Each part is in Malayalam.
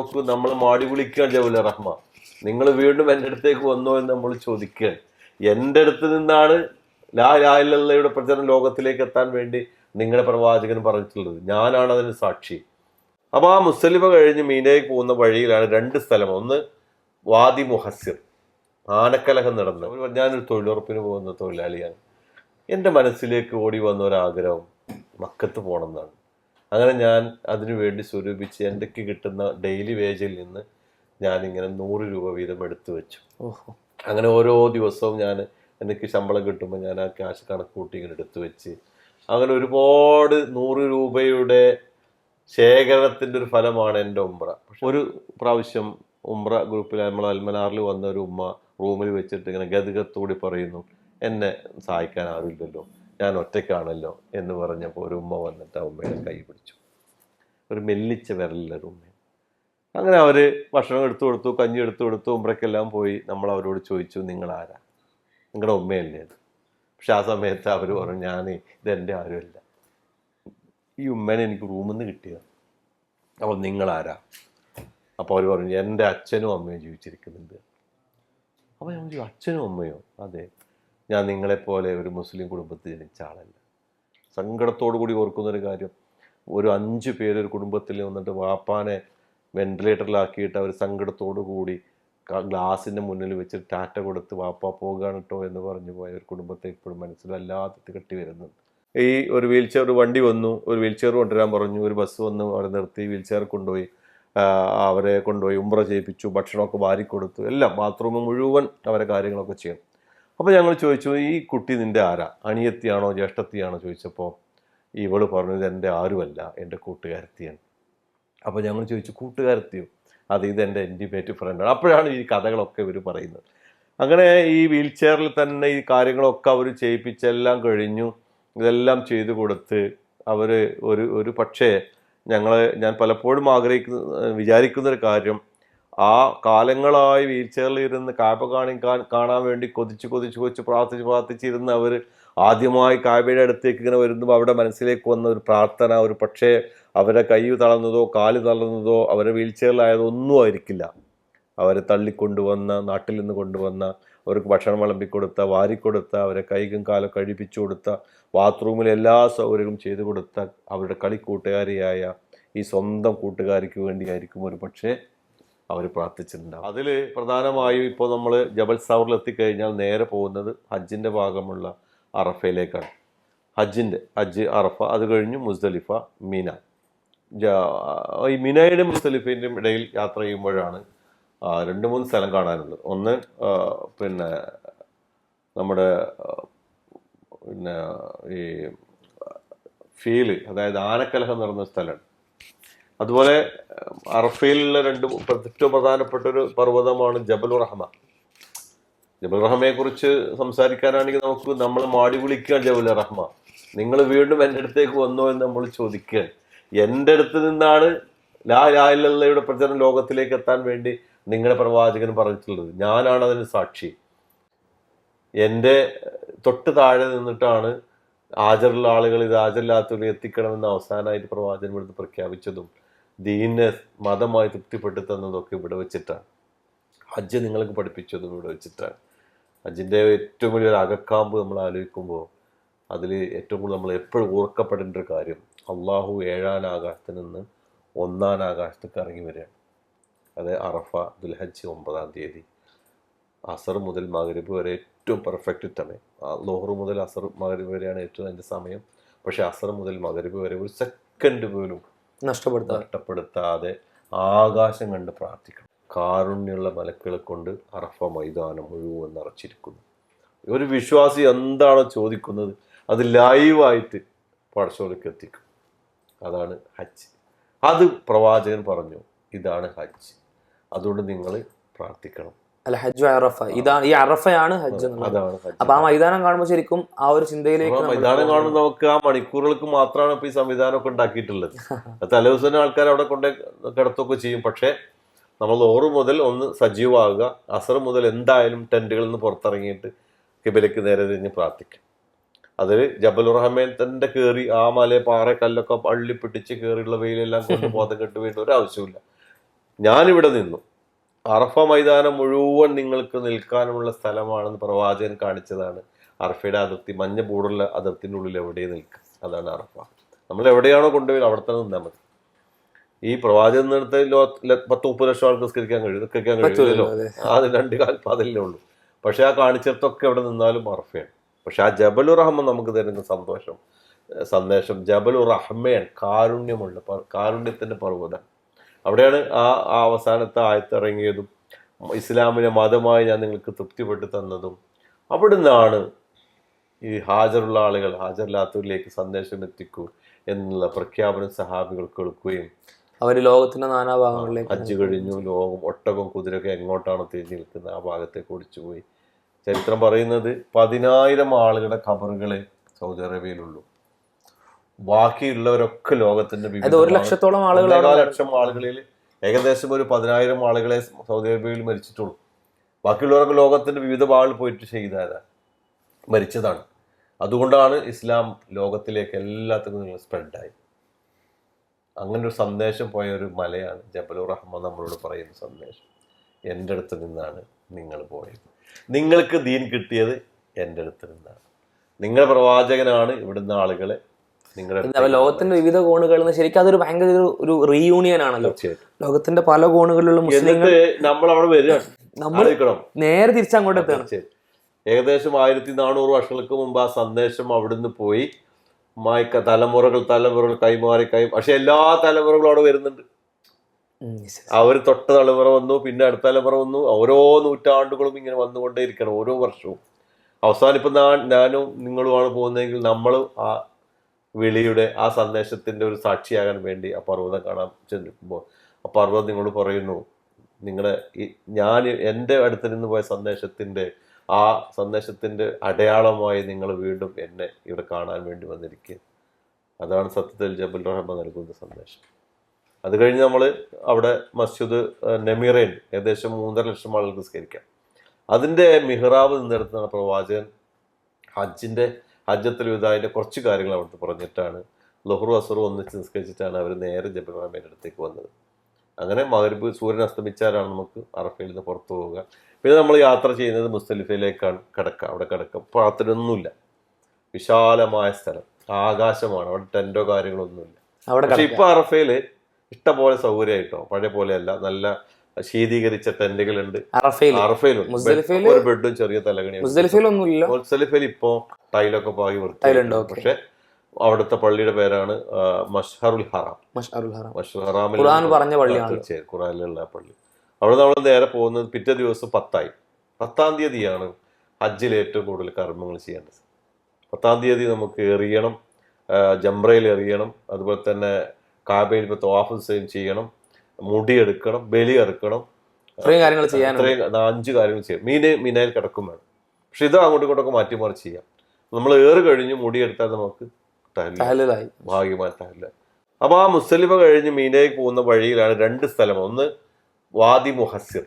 നമുക്ക് നമ്മൾ മാടി വിളിക്കുകയാണ് ജബൽ റഹ്മ, നിങ്ങൾ വീണ്ടും എൻ്റെ അടുത്തേക്ക് വന്നോ എന്ന് നമ്മൾ ചോദിക്കുകയാണ്. എൻ്റെ അടുത്ത് നിന്നാണ് ലാ ഇലാഹ ഇല്ലല്ലാഹയുടെ പ്രചരണം ലോകത്തിലേക്ക് എത്താൻ വേണ്ടി നിങ്ങളുടെ പ്രവാചകൻ പറഞ്ഞിട്ടുള്ളത്. ഞാനാണ് അതിന് സാക്ഷി. അപ്പോൾ ആ മുസ്തലിഫ കഴിഞ്ഞ് മീനയ്ക്ക് പോകുന്ന വഴിയിലാണ് രണ്ട് സ്ഥലം. ഒന്ന് വാദി മുഹസ്സിർ, ആനക്കലഹം നടന്നത്. ഞാനൊരു തൊഴിലുറപ്പിന് പോകുന്ന തൊഴിലാളിയാണ്. എൻ്റെ മനസ്സിലേക്ക് ഓടി വന്ന ഒരാഗ്രഹം മക്കത്ത് പോകണം എന്നാണ്. അങ്ങനെ ഞാൻ അതിനു വേണ്ടി സ്വരൂപിച്ച് എനിക്ക് കിട്ടുന്ന ഡെയിലി വേജിൽ നിന്ന് ഞാനിങ്ങനെ 100 രൂപ വീതം എടുത്തു വെച്ചു. അങ്ങനെ ഓരോ ദിവസവും എനിക്ക് ശമ്പളം കിട്ടുമ്പോൾ ഞാൻ ആ ക്യാഷ് കണക്ക് കൂട്ടി ഇങ്ങനെ എടുത്തു വെച്ച് അങ്ങനെ ഒരുപാട് 100 രൂപയുടെ ശേഖരണത്തിൻ്റെ ഒരു ഫലമാണ് എൻ്റെ ഉംറ. ഒരു പ്രാവശ്യം ഉംറ ഗ്രൂപ്പിൽ നമ്മൾ അൽമനാറിൽ വന്ന ഒരു ഉമ്മ റൂമിൽ വെച്ചിട്ട് ഇങ്ങനെ ഗദ്ഗത്തോടി പറയുന്നു, എന്നെ സഹായിക്കാൻ ആരുമില്ലല്ലോ, ഞാൻ ഒറ്റയ്ക്കാണല്ലോ എന്ന് പറഞ്ഞപ്പോൾ ഒരു ഉമ്മ വന്നിട്ട് ആ ഉമ്മയുടെ കൈ പിടിച്ചു. ഒരു മെല്ലിച്ച വിരലിലൊരു ഉമ്മ. അങ്ങനെ അവർ ഭക്ഷണം എടുത്തു കൊടുത്തു, കഞ്ഞി എടുത്തു കൊടുത്തു, ഉംറയ്ക്കെല്ലാം പോയി. നമ്മൾ അവരോട് ചോദിച്ചു, നിങ്ങൾ ആരാ, നിങ്ങളുടെ ഉമ്മയല്ലേ അത്? പക്ഷെ ആ സമയത്ത് അവർ പറഞ്ഞു, ഇതെൻ്റെ ആരുമല്ല, ഈ ഉമ്മേനെ എനിക്ക് റൂമിൽ നിന്ന് കിട്ടിയത്. അപ്പോൾ നിങ്ങളാരാ? അപ്പോൾ അവർ പറഞ്ഞു, എൻ്റെ അച്ഛനും അമ്മയും ജീവിച്ചിരിക്കുന്നുണ്ട്. അപ്പോൾ ഞാൻ ചോദിച്ചു, അച്ഛനും അമ്മയോ? അതെ, ഞാൻ നിങ്ങളെപ്പോലെ ഒരു മുസ്ലിം കുടുംബത്തിൽ ജനിച്ച ആളല്ല. സങ്കടത്തോടു കൂടി ഓർക്കുന്നൊരു കാര്യം, ഒരു 5 പേര് ഒരു കുടുംബത്തിൽ വന്നിട്ട് വാപ്പാനെ വെന്റിലേറ്ററിലാക്കിയിട്ട് അവർ സങ്കടത്തോടു കൂടി ഗ്ലാസിൻ്റെ മുന്നിൽ വെച്ച് ടാറ്റ കൊടുത്ത് വാപ്പ പോകുകയാണ് കേട്ടോ എന്ന് പറഞ്ഞു പോയ ഒരു കുടുംബത്തെ ഇപ്പോഴും മനസ്സിലല്ലാതെ കെട്ടി വരുന്നുണ്ട്. ഈ ഒരു വീൽ ചെയർ, ഒരു വണ്ടി വന്നു, ഒരു വീൽ ചെയർ കൊണ്ടുവരാൻ പറഞ്ഞു, ഒരു ബസ് വന്നു, അവിടെ നിർത്തി വീൽ ചെയർ കൊണ്ടുപോയി അവരെ കൊണ്ടുപോയി ഉംറ ചെയ്യിപ്പിച്ചു, ഭക്ഷണമൊക്കെ വാരിക്കൊടുത്തു, എല്ലാം ബാത്റൂം മുഴുവൻ അവരെ കാര്യങ്ങളൊക്കെ ചെയ്യണം. അപ്പോൾ ഞങ്ങൾ ചോദിച്ചു, ഈ കുട്ടി നിൻ്റെ ആരാ, അനിയത്തിയാണോ ജ്യേഷ്ഠത്തിയാണോ ചോദിച്ചപ്പോൾ ഇവള് പറഞ്ഞത് എൻ്റെ ആരുമല്ല, എൻ്റെ കൂട്ടുകാരത്തിയാണ്. അപ്പോൾ ഞങ്ങൾ ചോദിച്ചു, കൂട്ടുകാരത്തിയോ? അത് ഇതെൻ്റെ ഇൻറ്റിമേറ്റ് ഫ്രണ്ടാണ്. അപ്പോഴാണ് ഈ കഥകളൊക്കെ ഇവർ പറയുന്നത്. അങ്ങനെ ഈ വീൽ ചെയറിൽ തന്നെ ഈ കാര്യങ്ങളൊക്കെ അവർ ചെയ്യിപ്പിച്ചെല്ലാം കഴിഞ്ഞു. ഇതെല്ലാം ചെയ്തു കൊടുത്ത് അവർ ഒരു പക്ഷേ ഞാൻ പലപ്പോഴും വിചാരിക്കുന്നൊരു കാര്യം, ആ കാലങ്ങളായി വീൽ ചെയറിൽ ഇരുന്ന് കാബ കാണാൻ വേണ്ടി കൊതിച്ച് പ്രാർത്ഥിച്ചിരുന്ന് അവർ ആദ്യമായി കാബയുടെ അടുത്തേക്ക് ഇങ്ങനെ വരുമ്പോൾ അവിടെ മനസ്സിലേക്ക് വന്ന ഒരു പ്രാർത്ഥന, ഒരു പക്ഷേ അവരെ കൈ തളർന്നതോ കാല് തളർന്നതോ അവരെ വീൽ ചെയറിലായതോ ഒന്നും ആയിരിക്കില്ല. അവരെ തള്ളിക്കൊണ്ടുവന്ന, നാട്ടിൽ നിന്ന് കൊണ്ടുവന്ന, അവർക്ക് ഭക്ഷണം വിളമ്പിക്കൊടുത്ത, വാരിക്കൊടുത്ത, അവരെ കൈകും കാലം കഴിപ്പിച്ചു കൊടുത്ത, ബാത്റൂമിൽ എല്ലാ സൗകര്യവും ചെയ്തു കൊടുത്ത അവരുടെ കളിക്കൂട്ടുകാരിയായ ഈ സ്വന്തം കൂട്ടുകാരിക്ക് വേണ്ടിയായിരിക്കും ഒരു പക്ഷേ അവർ പ്രാർത്ഥിച്ചിട്ടുണ്ടാവും. അതിൽ പ്രധാനമായും ഇപ്പോൾ നമ്മൾ ജബൽ സൗറിൽ എത്തിക്കഴിഞ്ഞാൽ നേരെ പോകുന്നത് ഹജ്ജിൻ്റെ ഭാഗമുള്ള അറഫയിലേക്കാണ്. ഹജ്ജ് അറഫ, അത് കഴിഞ്ഞ് മുസ്ദലിഫ, മിന. ഈ മിനയുടെ മുസ്ദലിഫിൻ്റെയും ഇടയിൽ യാത്ര ചെയ്യുമ്പോഴാണ് 2-3 സ്ഥലം കാണാനുള്ളത്. ഒന്ന് നമ്മുടെ ഈ ഫീല്, അതായത് ആനക്കലഹം നടന്ന സ്ഥലമാണ്. അതുപോലെ അറഫയിലുള്ള ഏറ്റവും പ്രധാനപ്പെട്ട ഒരു പർവ്വതമാണ് ജബൽ റഹ്മ. ജബൽ റഹ്മയെ കുറിച്ച് സംസാരിക്കാനാണെങ്കിൽ നമ്മൾ മാടി വിളിക്കുകയാണ്, ജബൽ റഹ്മ, നിങ്ങൾ വീണ്ടും എൻ്റെ അടുത്തേക്ക് വന്നോ എന്ന് നമ്മൾ ചോദിക്കുകയാണ്. എൻ്റെ അടുത്ത് നിന്നാണ് ലാ ഇലാഹ ഇല്ലല്ലാഹയുടെ പ്രചരണം ലോകത്തിലേക്ക് എത്താൻ വേണ്ടി നിങ്ങളുടെ പ്രവാചകൻ പറഞ്ഞിട്ടുള്ളത്. ഞാനാണ് അതിന് സാക്ഷി. എൻ്റെ തൊട്ട് താഴെ നിന്നിട്ടാണ് ഹാജറുള്ള ആളുകൾ ഇത് ഹാജരില്ലാത്തവർ എത്തിക്കണമെന്ന് അവസാനമായിട്ട് പ്രവാചകൻ ഇവിടുന്ന് പ്രഖ്യാപിച്ചതും ദീനിനെ മതമായി തൃപ്തിപ്പെട്ടു തന്നതൊക്കെ ഇവിടെ വെച്ചിട്ടാണ്. ഹജ്ജ് നിങ്ങൾക്ക് പഠിപ്പിച്ചതും ഇവിടെ വെച്ചിട്ടാണ്. ഹജ്ജിൻ്റെ ഏറ്റവും വലിയൊരു അകക്കാമ്പ് നമ്മൾ ആലോചിക്കുമ്പോൾ അതിൽ ഏറ്റവും കൂടുതൽ നമ്മൾ എപ്പോഴും ഓർക്കപ്പെടേണ്ട ഒരു കാര്യം, അള്ളാഹു 7ാം ആകാശത്ത് നിന്ന് 1ാം ആകാശത്തേക്ക് ഇറങ്ങി വരികയാണ്. അത് അറഫ ദുൽഹജ്ജ് 9-ാം തീയതി അസർ മുതൽ മഗ്രിബ് വരെ ഏറ്റവും പെർഫെക്റ്റ് സമയം. ലോഹർ മുതൽ അസർ മഗ്രിബ് വരെയാണ് ഏറ്റവും അതിൻ്റെ സമയം. പക്ഷേ അസർ മുതൽ മഗ്രിബ് വരെ ഒരു സെക്കൻഡ് പോലും നഷ്ടപ്പെടുത്താതെ ആകാശം കണ്ട് പ്രാർത്ഥിക്കണം. കാരുണ്യമുള്ള മലക്കുകളെ കൊണ്ട് അറഫ മൈതാനം മുഴുവൻ നിറച്ചിരിക്കുന്നു. ഒരു വിശ്വാസി എന്താണോ ചോദിക്കുന്നത് അത് ലൈവായിട്ട് പടച്ചോലേക്ക് എത്തിക്കും. അതാണ് ഹജ്ജ്. അത് പ്രവാചകൻ പറഞ്ഞു, ഇതാണ് ഹജ്ജ്, അതുകൊണ്ട് നിങ്ങൾ പ്രാർത്ഥിക്കണം. അല്ല, ഹജ്ജ് അറഫ, ഇതാണ് ഈ അറഫയാണ് ഹജ്ജ്. അപ്പൊ ആ മൈതാനം കാണുമ്പോൾ ശരിക്കും ആ ഒരു ചിന്തയിലേക്ക് മൈതാനം കാണുമ്പോൾ നമുക്ക് ആ മണിക്കൂറുകൾക്ക് മാത്രമാണ് ഇപ്പൊ ഈ സംവിധാനമൊക്കെ ഉണ്ടാക്കിയിട്ടുള്ളത്. തലേദിവസം ആൾക്കാർ അവിടെ കൊണ്ട് കിടത്തൊക്കെ ചെയ്യും. പക്ഷെ നമ്മൾ 1 മുതൽ ഒന്ന് സജീവമാകുക, അസർ മുതൽ എന്തായാലും ടെന്റുകളിൽ നിന്ന് പുറത്തിറങ്ങിയിട്ട് കിബിലക്ക് നേരെ തിരിഞ്ഞ് പ്രാർത്ഥിക്കും. അതിൽ ജബൽ റഹ്മാൻ തന്നെ കയറി ആ മല പാറ കല്ലൊക്കെ അള്ളിപ്പിടിച്ച് കയറിയുള്ള വെയിലെല്ലാം കൊണ്ട് ബോധം കെട്ട് വീണ്ടും ഒരു ആവശ്യമില്ല. ഞാനിവിടെ നിന്നു. അറഫ മൈതാനം മുഴുവൻ നിങ്ങൾക്ക് നിൽക്കാനുമുള്ള സ്ഥലമാണെന്ന് പ്രവാചകൻ കാണിച്ചതാണ്. അറഫയുടെ അതിർത്തി, മഞ്ഞ ബോർഡുള്ള അതിർത്തിൻ്റെ ഉള്ളിൽ എവിടെയും നിൽക്കുക, അതാണ് അറഫ. നമ്മൾ എവിടെയാണോ കൊണ്ടുപോയി അവിടെ തന്നെ നിന്നാൽ മതി. ഈ പ്രവാചകൻ നിന്നിടത്ത് 10-30 ലക്ഷം ആൾക്ക് നിസ്കരിക്കാൻ കഴിയില്ലല്ലോ. അത് 2 കാൽപാതല്ലേ ഉള്ളൂ. പക്ഷെ ആ കാണിച്ചിടത്തൊക്കെ എവിടെ നിന്നാലും അറഫയാണ്. പക്ഷെ ആ ജബലുർ റഹ്മ നമുക്ക് തരുന്ന സന്ദേശം ജബലുർ റഹ്മയാണ്, കാരുണ്യത്തിന്റെ പർവ്വതം. അവിടെയാണ് ആ അവസാനത്തെ ആയത്തിറങ്ങിയതും ഇസ്ലാമിനെ മതമായി ഞാൻ നിങ്ങൾക്ക് തൃപ്തിപ്പെട്ട് തന്നതും. അവിടുന്നാണ് ഈ ഹാജറുള്ള ആളുകൾ ഹാജറില്ലാത്തവരിലേക്ക് സന്ദേശം എത്തിക്കൂ എന്നുള്ള പ്രഖ്യാപനം സഹാബികൾ കേൾക്കുകയും അവര് ലോകത്തിന്റെ നാനാഭാഗങ്ങളിലേക്ക് ഹജ്ജ് കഴിഞ്ഞു. ലോകം ഒട്ടകം കുതിരയൊക്കെ എങ്ങോട്ടാണ് തിരിഞ്ഞു നിൽക്കുന്നത് ആ ഭാഗത്തേക്ക് ഓടിച്ചുപോയി. ചരിത്രം പറയുന്നത് 10,000 ആളുകളുടെ ഖബറുകളെ സൗദി അറേബ്യയിലുള്ളൂ. ബാക്കിയുള്ളവരൊക്കെ ലോകത്തിന്റെ 1 ലക്ഷത്തോളം ആളുകൾ 1.5 ലക്ഷം ആളുകളിൽ ഏകദേശം ഒരു 10,000 ആളുകളെ സൗദി അറേബ്യയിൽ മരിച്ചിട്ടുള്ളൂ. ബാക്കിയുള്ളവരൊക്കെ ലോകത്തിന്റെ വിവിധ ഭാഗങ്ങളിൽ പോയിട്ട് ചെയ്തതാണ്, മരിച്ചതാണ്. അതുകൊണ്ടാണ് ഇസ്ലാം ലോകത്തിലേക്ക് എല്ലാത്തിനും സ്പ്രെഡായി. അങ്ങനെ ഒരു സന്ദേശം പോയ ഒരു മലയാണ് ജബലുർ റഹ്മ നമ്മളോട് പറയുന്ന സന്ദേശം. എൻ്റെ അടുത്ത് നിന്നാണ് നിങ്ങൾ പോയത്, നിങ്ങൾക്ക് ദീൻ കിട്ടിയത് എൻ്റെ അടുത്ത് നിന്നാണ്, നിങ്ങളുടെ പ്രവാചകനാണ് ഇവിടുന്ന് ആളുകളെ നിങ്ങളുടെ ലോകത്തിന്റെ വിവിധ കോണുകളിൽ നിന്ന്. ശരിക്കും അതൊരു ഭയങ്കര ഒരു റീയൂണിയൻ ആണല്ലോ. ലോകത്തിന്റെ പല കോണുകളിലുള്ള മുസ്ലിങ്ങൾ നമ്മൾ അവിടെ വരികയാണ്. നമ്മൾ നേരെ തിരിച്ചങ്ങോട്ട് എത്തുകയാണ്. ഏകദേശം 1400 വർഷങ്ങൾക്ക് മുമ്പ് ആ സന്ദേശം അവിടുന്ന് പോയി തലമുറകൾ കൈമാറി പക്ഷെ എല്ലാ തലമുറകളും അവിടെ വരുന്നുണ്ട്. അവര് തൊട്ട തലമുറ വന്നു, പിന്നെ അടുത്ത തലമുറ വന്നു. ഓരോ നൂറ്റാണ്ടുകളും ഇങ്ങനെ വന്നുകൊണ്ടേയിരിക്കണം, ഓരോ വർഷവും. അവസാനം ഇപ്പം ഞാനും നിങ്ങളുമാണ് പോകുന്നതെങ്കിൽ നമ്മളും ആ വിളിയുടെ ആ സന്ദേശത്തിന്റെ ഒരു സാക്ഷിയാകാൻ വേണ്ടി ആ പർവ്വതം കാണാൻ ചെല്ലുമ്പോൾ ആ പർവ്വതം നിങ്ങളോട് പറയുന്നു, ഞാൻ എൻ്റെ അടുത്ത് നിന്ന് പോയ ആ സന്ദേശത്തിന്റെ അടയാളമായി നിങ്ങൾ വീണ്ടും എന്നെ ഇവിടെ കാണാൻ വേണ്ടി വന്നിരിക്കുക. അതാണ് സത്യത്തിൽ ജബൽ റഹ്മ നൽകുന്ന സന്ദേശം. അത് കഴിഞ്ഞ് നമ്മൾ അവിടെ മസ്ജിദ് നമീറയിൽ ഏകദേശം 3.5 ലക്ഷം ആളുകൾ നിസ്കരിക്കാം. അതിൻ്റെ മിഹ്റാബ് നിന്നെടുത്താണ് പ്രവാചകൻ ഹജ്ജത്തുൽ വിദാഇന്റെ കുറച്ച് കാര്യങ്ങൾ അവിടുത്തെ പറഞ്ഞിട്ടാണ് ളുഹ്റും അസ്റും ഒന്നിച്ച് നിസ്കരിച്ചിട്ടാണ് അവർ നേരെ ജബൽ റഹ്മയുടെ അടുത്തേക്ക് വന്നത്. അങ്ങനെ മഗ്‌രിബ് സൂര്യൻ അസ്തമിച്ചാലാണ് നമുക്ക് അറഫയിൽ നിന്ന് പുറത്തു പോവുക. പിന്നെ നമ്മൾ യാത്ര ചെയ്യുന്നത് മുസ്ദലിഫയിലേക്കാണ്. അവിടെ കിടക്കാം, പ്രാർത്ഥനയൊന്നുമില്ല, വിശാലമായ സ്ഥലം, ആകാശമാണ്, അവിടെ ടെന്റോ കാര്യങ്ങളൊന്നുമില്ല. പക്ഷെ ഇപ്പൊ അറഫയില് ഇഷ്ടംപോലെ സൗകര്യമായിട്ടോ, പഴയ പോലെയല്ല, നല്ല ശീതീകരിച്ച ടെന്റുകളുണ്ട് അറഫയിലുണ്ട്. ഒരു ബെഡും ചെറിയ തലകണിയും. മുസ്ദലിഫയിൽ ഇപ്പോ ടൈലൊക്കെ പാകി വൃത്തി. പക്ഷെ അവിടുത്തെ പള്ളിയുടെ പേരാണ് മഷ്അറുൽ ഹറാം. ഖുറാനിലുള്ള പള്ളി. അവിടെ നമ്മൾ നേരെ പോകുന്നത് പിറ്റേ ദിവസം 10-ആം തീയതിയാണ് ഹജ്ജിൽ ഏറ്റവും കൂടുതൽ കർമ്മങ്ങൾ ചെയ്യേണ്ടത്. 10-ആം തീയതി നമുക്ക് എറിയണം, ജംറയിൽ എറിയണം, അതുപോലെ തന്നെ കാബയിൽ ഇപ്പോൾ തവാഫ് ചെയ്യണം, മുടി എടുക്കണം, ബലി ഇറക്കണം, ഇത്രയും 5 കാര്യങ്ങൾ ചെയ്യാം. മീനയിൽ കിടക്കും വേണം. പക്ഷെ ഇത് അങ്ങോട്ടും ഇങ്ങോട്ടൊക്കെ മാറ്റിമറിച്ച് ചെയ്യാം. നമ്മൾ കഴിഞ്ഞ് മുടിയെടുത്താൽ നമുക്ക് ഭാഗ്യമായി തഹല്ലുൽ. അപ്പൊ ആ മുസ്ദലിഫ കഴിഞ്ഞ് മീനയിൽ പോകുന്ന വഴിയിലാണ് 2 സ്ഥലം. ഒന്ന് വാദി മുഹസ്സിർ,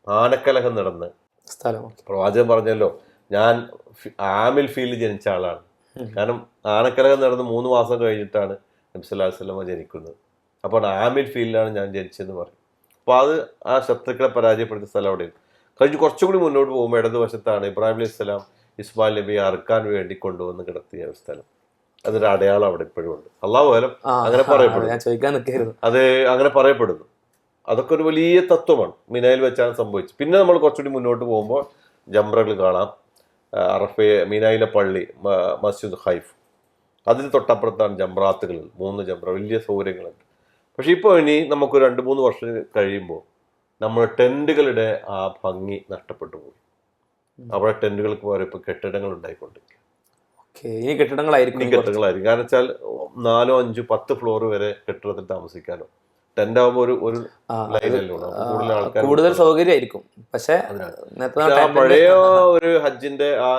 ആനക്കലഹം നടന്ന് സ്ഥലം. പ്രവാചകൻ പറഞ്ഞല്ലോ, ഞാൻ ആമിൽ ഫീൽ ജനിച്ച ആളാണ്. കാരണം ആനക്കലഹം നടന്ന് 3 മാസം കഴിഞ്ഞിട്ടാണ് നബി സല്ലല്ലാഹു അലൈഹി വസല്ലം ജനിക്കുന്നത്. അപ്പോൾ ആമിൽ ഫീലിലാണ് ഞാൻ ജനിച്ചതെന്ന് പറയും. അപ്പോൾ അത് ആ ശത്രുക്കളെ പരാജയപ്പെടുത്തിയ സ്ഥലം അവിടെയാണ്. കഴിഞ്ഞ് കുറച്ചും കൂടി മുന്നോട്ട് പോകുമ്പോൾ ഇടതുവശത്താണ് ഇബ്രാഹിം അലൈഹി സ്വലാം ഇസ്മായിൽ നബിയെ അറുക്കാൻ വേണ്ടി കൊണ്ടുവന്ന് കിടത്തിയ ഒരു സ്ഥലം. അതൊരു അടയാളം അവിടെ ഇപ്പോഴും ഉണ്ട്. അള്ളാഹു ആലം അങ്ങനെ പറയപ്പെടുന്നു. അത് അങ്ങനെ പറയപ്പെടുന്നു. അതൊക്കെ ഒരു വലിയ തത്വമാണ്. മിനായിൽ വെച്ചാണ് സംഭവിച്ചത്. പിന്നെ നമ്മൾ കുറച്ചുകൂടി മുന്നോട്ട് പോകുമ്പോൾ ജംറകൾ കാണാം. മിനായിലെ പള്ളി, മസ്ജിദ് ഖൈഫ്, അതിന് തൊട്ടപ്പുറത്താണ് ജംറാത്തുകൾ, 3 ജംറ, വലിയ സൗകര്യങ്ങളുണ്ട്. പക്ഷെ ഇപ്പോൾ ഇനി നമുക്ക് 2-3 വർഷം കഴിയുമ്പോൾ നമ്മുടെ ടെന്റുകളുടെ ആ ഭംഗി നഷ്ടപ്പെട്ടു പോയി. അവിടെ ടെന്റുകൾക്ക് പകരം ഇപ്പോൾ കെട്ടിടങ്ങൾ ഉണ്ടായിക്കൊണ്ടിരിക്കുക. കെട്ടിടങ്ങളായിരിക്കും. കാരണം വെച്ചാൽ 4, 5, 10 ഫ്ലോർ വരെ കെട്ടിടത്തിൽ താമസിക്കാനോ. ടെന്റ് ആകുമ്പോൾ ഒരു ലൈനല്ലോ, കൂടുതൽ സൗകര്യമായിരിക്കും. പക്ഷെ പഴയ ഒരു ഹജ്ജിന്റെ ആ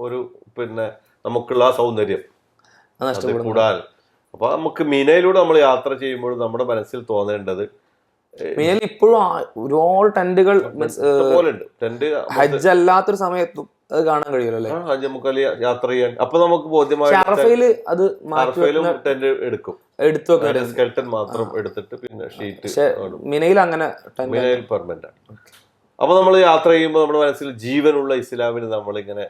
ഒരു പിന്നെ നമുക്കുള്ള ആ സൗന്ദര്യം കൂടാൻ. അപ്പൊ നമുക്ക് മീനയിലൂടെ നമ്മൾ യാത്ര ചെയ്യുമ്പോൾ നമ്മുടെ മനസ്സിൽ തോന്നേണ്ടത്, ഇപ്പോഴും ഒരുപാട് ടെന്റുകൾ ഹജ്ജ് അല്ലാത്തൊരു സമയത്തും കാണാൻ കഴിയുമല്ലോ അല്ലെ? ഹജ്ജ് നമുക്ക് യാത്ര ചെയ്യാൻ. അപ്പൊ നമുക്ക് ബോധ്യമായി അറഫയില് അത് ടെന്റ് എടുക്കും, എടുത്തു വെക്കാൻ സ്കെൽട്ടൻ മാത്രം എടുത്തിട്ട് പിന്നെ ഷീറ്റ്. മിനയിൽ അങ്ങനെ മിനയിൽ പെർമനന്റ് ആണ്. അപ്പൊ നമ്മൾ യാത്ര ചെയ്യുമ്പോൾ നമ്മുടെ മനസ്സിൽ ജീവനുള്ള ഇസ്ലാമിന് നമ്മളിങ്ങനെ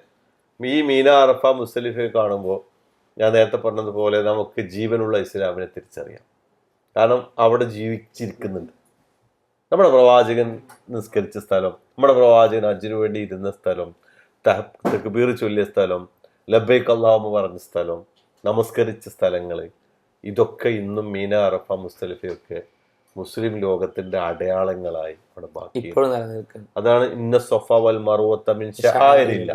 ഈ മീന, അറഫ, മുസ്ദലിഫയെ കാണുമ്പോൾ ഞാൻ നേരത്തെ പറഞ്ഞതുപോലെ നമുക്ക് ജീവനുള്ള ഇസ്ലാമിനെ തിരിച്ചറിയാം. കാരണം അവിടെ ജീവിച്ചിരിക്കുന്നുണ്ട്. നമ്മുടെ പ്രവാചകൻ നിസ്കരിച്ച സ്ഥലം, നമ്മുടെ പ്രവാചകൻ ഹജ്ജിനു വേണ്ടി ഇരുന്ന സ്ഥലം, തക്ബീർ ചൊല്ലിയ സ്ഥലം, ലബ്ബൈക് അല്ലാഹുമ്മ പറഞ്ഞ സ്ഥലം, നമസ്കരിച്ച സ്ഥലങ്ങൾ, ഇതൊക്കെ ഇന്നും മീന, അറഫ, മുസ്ദലിഫയൊക്കെ മുസ്ലിം ലോകത്തിന്റെ അടയാളങ്ങളായി അവിടെ ബാക്കി. അതാണ് ഇന്ന സൊഫ വൽ മറുവത്ത മിൻ ശആഇരില്ല,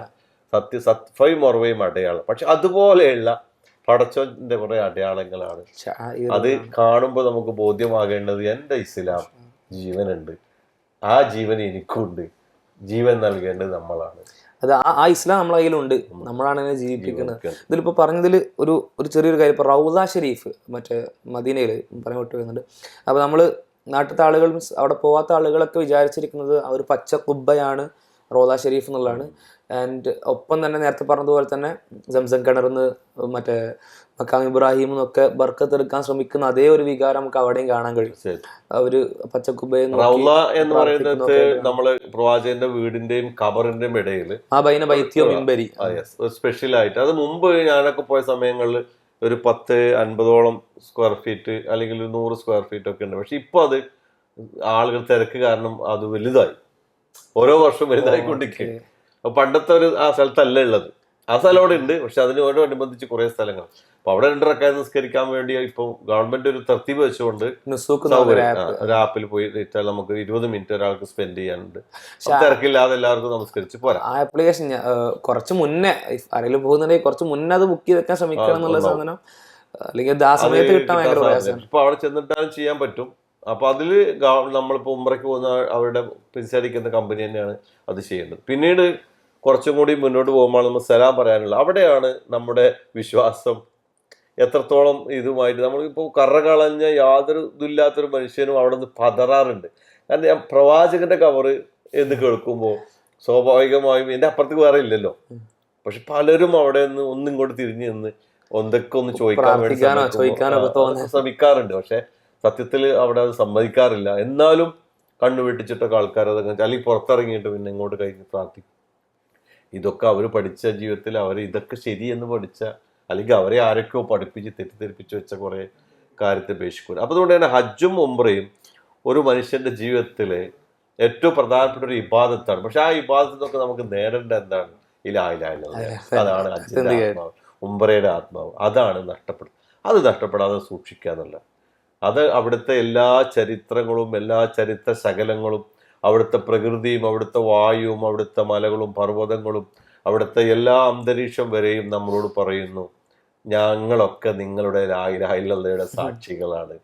സഫൈ മറുവയും അടയാളം. പക്ഷെ അതുപോലെയുള്ള പടച്ചോന്റെ കുറെ അടയാളങ്ങളാണ്. അത് കാണുമ്പോൾ നമുക്ക് ബോധ്യമാകേണ്ടത് എൻ്റെ ഇസ്ലാം ജീവനുണ്ട്, ആ ജീവൻ എനിക്കുണ്ട്, ജീവൻ നൽകേണ്ടത് നമ്മളാണ്. അത് ആ ഇസ്ലാം നമ്മളെ കയ്യിലുണ്ട്, നമ്മളാണ് അതിനെ ജീവിപ്പിക്കുന്നത്. ഇതിലിപ്പോൾ പറഞ്ഞതിൽ ഒരു ചെറിയൊരു കാര്യം, ഇപ്പോൾ റൗദ ഷെരീഫ് മറ്റേ മദീനയിൽ പറയാൻ വിട്ടു വരുന്നുണ്ട്. അപ്പോൾ നമ്മൾ നാട്ടിലത്തെ ആളുകൾ, അവിടെ പോവാത്ത ആളുകളൊക്കെ വിചാരിച്ചിരിക്കുന്നത് ആ ഒരു പച്ച കുബ്ബയാണ് റൗദ ഷെരീഫ് എന്നുള്ളതാണ്. ആൻഡ് ഒപ്പം തന്നെ നേരത്തെ പറഞ്ഞതുപോലെ തന്നെ സംസം കിണർന്ന് മറ്റേ മക്കാം ഇബ്രാഹിം എന്നൊക്കെ ബർക്കത്ത് എടുക്കാൻ ശ്രമിക്കുന്ന അതേ ഒരു വികാരം നമുക്ക് അവിടെയും കാണാൻ കഴിയും. ഒരു പച്ചക്കുബയെ എന്ന് പറയുന്നത് നമ്മള് പ്രവാചകന്റെ വീടിന്റെയും ഖബറിന്റെയും ഇടയിൽ സ്പെഷ്യൽ ആയിട്ട്, അത് മുമ്പ് ഞാനൊക്കെ പോയ സമയങ്ങളിൽ ഒരു 10-50 സ്ക്വയർ ഫീറ്റ് അല്ലെങ്കിൽ 100 സ്ക്വയർ ഫീറ്റ് ഒക്കെ ഉണ്ട്. പക്ഷെ ഇപ്പൊ അത് ആളുകൾ തിരക്ക് കാരണം അത് വലുതായി, ഓരോ വർഷം വലുതായിക്കൊണ്ടിരിക്കും. പണ്ടത്തെ ഒരു ആ സ്ഥലത്തല്ല ഉള്ളത്. ആ സ്ഥലം അവിടെ ഉണ്ട്, പക്ഷെ അതിനോടനുബന്ധിച്ച് കുറെ സ്ഥലങ്ങൾ. അപ്പൊ അവിടെ 2 റക്അത്ത് നിസ്കരിക്കാൻ വേണ്ടി ഇപ്പൊ ഗവൺമെന്റ് ഒരു തർത്തീബ് വെച്ചുകൊണ്ട് ഒരു ആപ്പിൽ പോയി ഇട്ടാൽ നമുക്ക് 20 മിനിറ്റ് ഒരാൾക്ക് സ്പെൻഡ് ചെയ്യാനുണ്ട്. തിരക്കില്ലാതെ എല്ലാവർക്കും നമസ്കരിച്ച് പോരാ. ആ ആപ്ലിക്കേഷൻ കുറച്ച് മുന്നേ ആരെങ്കിലും പോകുന്നുണ്ടെങ്കിൽ കുറച്ച് മുന്നേ അത് ബുക്ക് ചെയ്ത് വെക്കാൻ ശ്രമിക്കണം എന്നുള്ള സാധനം, അല്ലെങ്കിൽ ആ സമയത്ത് കിട്ടാൻ ഭയങ്കര പ്രയാസം. ഇപ്പൊ അവിടെ ചെന്നിട്ടാലും ചെയ്യാൻ പറ്റും. അപ്പൊ അതില് നമ്മളിപ്പോ ഉംറയ്ക്ക് പോകുന്ന അവരുടെ പിൻസരിക്കുന്ന കമ്പനി തന്നെയാണ് അത് ചെയ്യുന്നത്. പിന്നീട് കുറച്ചും കൂടി മുന്നോട്ട് പോകുമ്പോൾ നമ്മൾ സലാം പറയാനുള്ള, അവിടെയാണ് നമ്മുടെ വിശ്വാസം എത്രത്തോളം ഇതുമായിട്ട്. നമ്മളിപ്പോൾ കറകളഞ്ഞ യാതൊരു ഇല്ലാത്തൊരു മനുഷ്യനും അവിടെ നിന്ന് പതറാറുണ്ട്. കാരണം പ്രവാചകന്റെ കവറ് എന്ന് കേൾക്കുമ്പോൾ സ്വാഭാവികമായും എന്റെ അപ്പുറത്തേക്ക് വേറെ ഇല്ലല്ലോ. പക്ഷെ പലരും അവിടെ നിന്ന് ഒന്നിങ്ങോട്ട് തിരിഞ്ഞു നിന്ന് എന്തൊക്കെ ഒന്ന് ചോദിക്കാൻ വേണ്ടി ശ്രമിക്കാറുണ്ട്. പക്ഷെ സത്യത്തിൽ അവിടെ അത് സമ്മതിക്കാറില്ല. എന്നാലും കണ്ണു വെട്ടിച്ചിട്ടൊക്കെ ആൾക്കാർ അതൊക്കെ, അല്ലെങ്കിൽ പുറത്തിറങ്ങിയിട്ട് പിന്നെ ഇങ്ങോട്ട് കഴിഞ്ഞ് പ്രാർത്ഥിക്കും. ഇതൊക്കെ അവർ പഠിച്ച ജീവിതത്തിൽ അവർ ഇതൊക്കെ ശരിയെന്ന് പഠിച്ച, അല്ലെങ്കിൽ അവരെ ആരൊക്കെയോ പഠിപ്പിച്ച് തെറ്റിദ്ധരിപ്പിച്ച് വെച്ച കുറെ കാര്യത്തെ ഉപേക്ഷിക്കും. അപ്പൊ അതുകൊണ്ട് തന്നെ ഹജ്ജും ഉംറയും ഒരു മനുഷ്യന്റെ ജീവിതത്തിലെ ഏറ്റവും പ്രധാനപ്പെട്ട ഒരു ഇബാദത്താണ്. പക്ഷെ ആ ഇബാദത്തിനൊക്കെ നമുക്ക് നേടേണ്ട എന്താണ്? അതാണ് ഹജ്ജിന്റെ ആത്മാവ്, ഉംറയുടെ ആത്മാവ്. അതാണ് അത് നഷ്ടപ്പെടാതെ സൂക്ഷിക്കുക എന്നുള്ളത്. അത് അവിടുത്തെ എല്ലാ ചരിത്രങ്ങളും, എല്ലാ ചരിത്ര ശകലങ്ങളും, അവിടുത്തെ പ്രകൃതിയും, അവിടുത്തെ വായുവും, അവിടുത്തെ മലകളും പർവ്വതങ്ങളും, അവിടുത്തെ എല്ലാ അന്തരീക്ഷം വരെയും നമ്മളോട് പറയുന്നു, ഞങ്ങളൊക്കെ നിങ്ങളുടെ ലാ ഇലാഹ ഇല്ലല്ലാഹയുടെ സാക്ഷികളാണ്,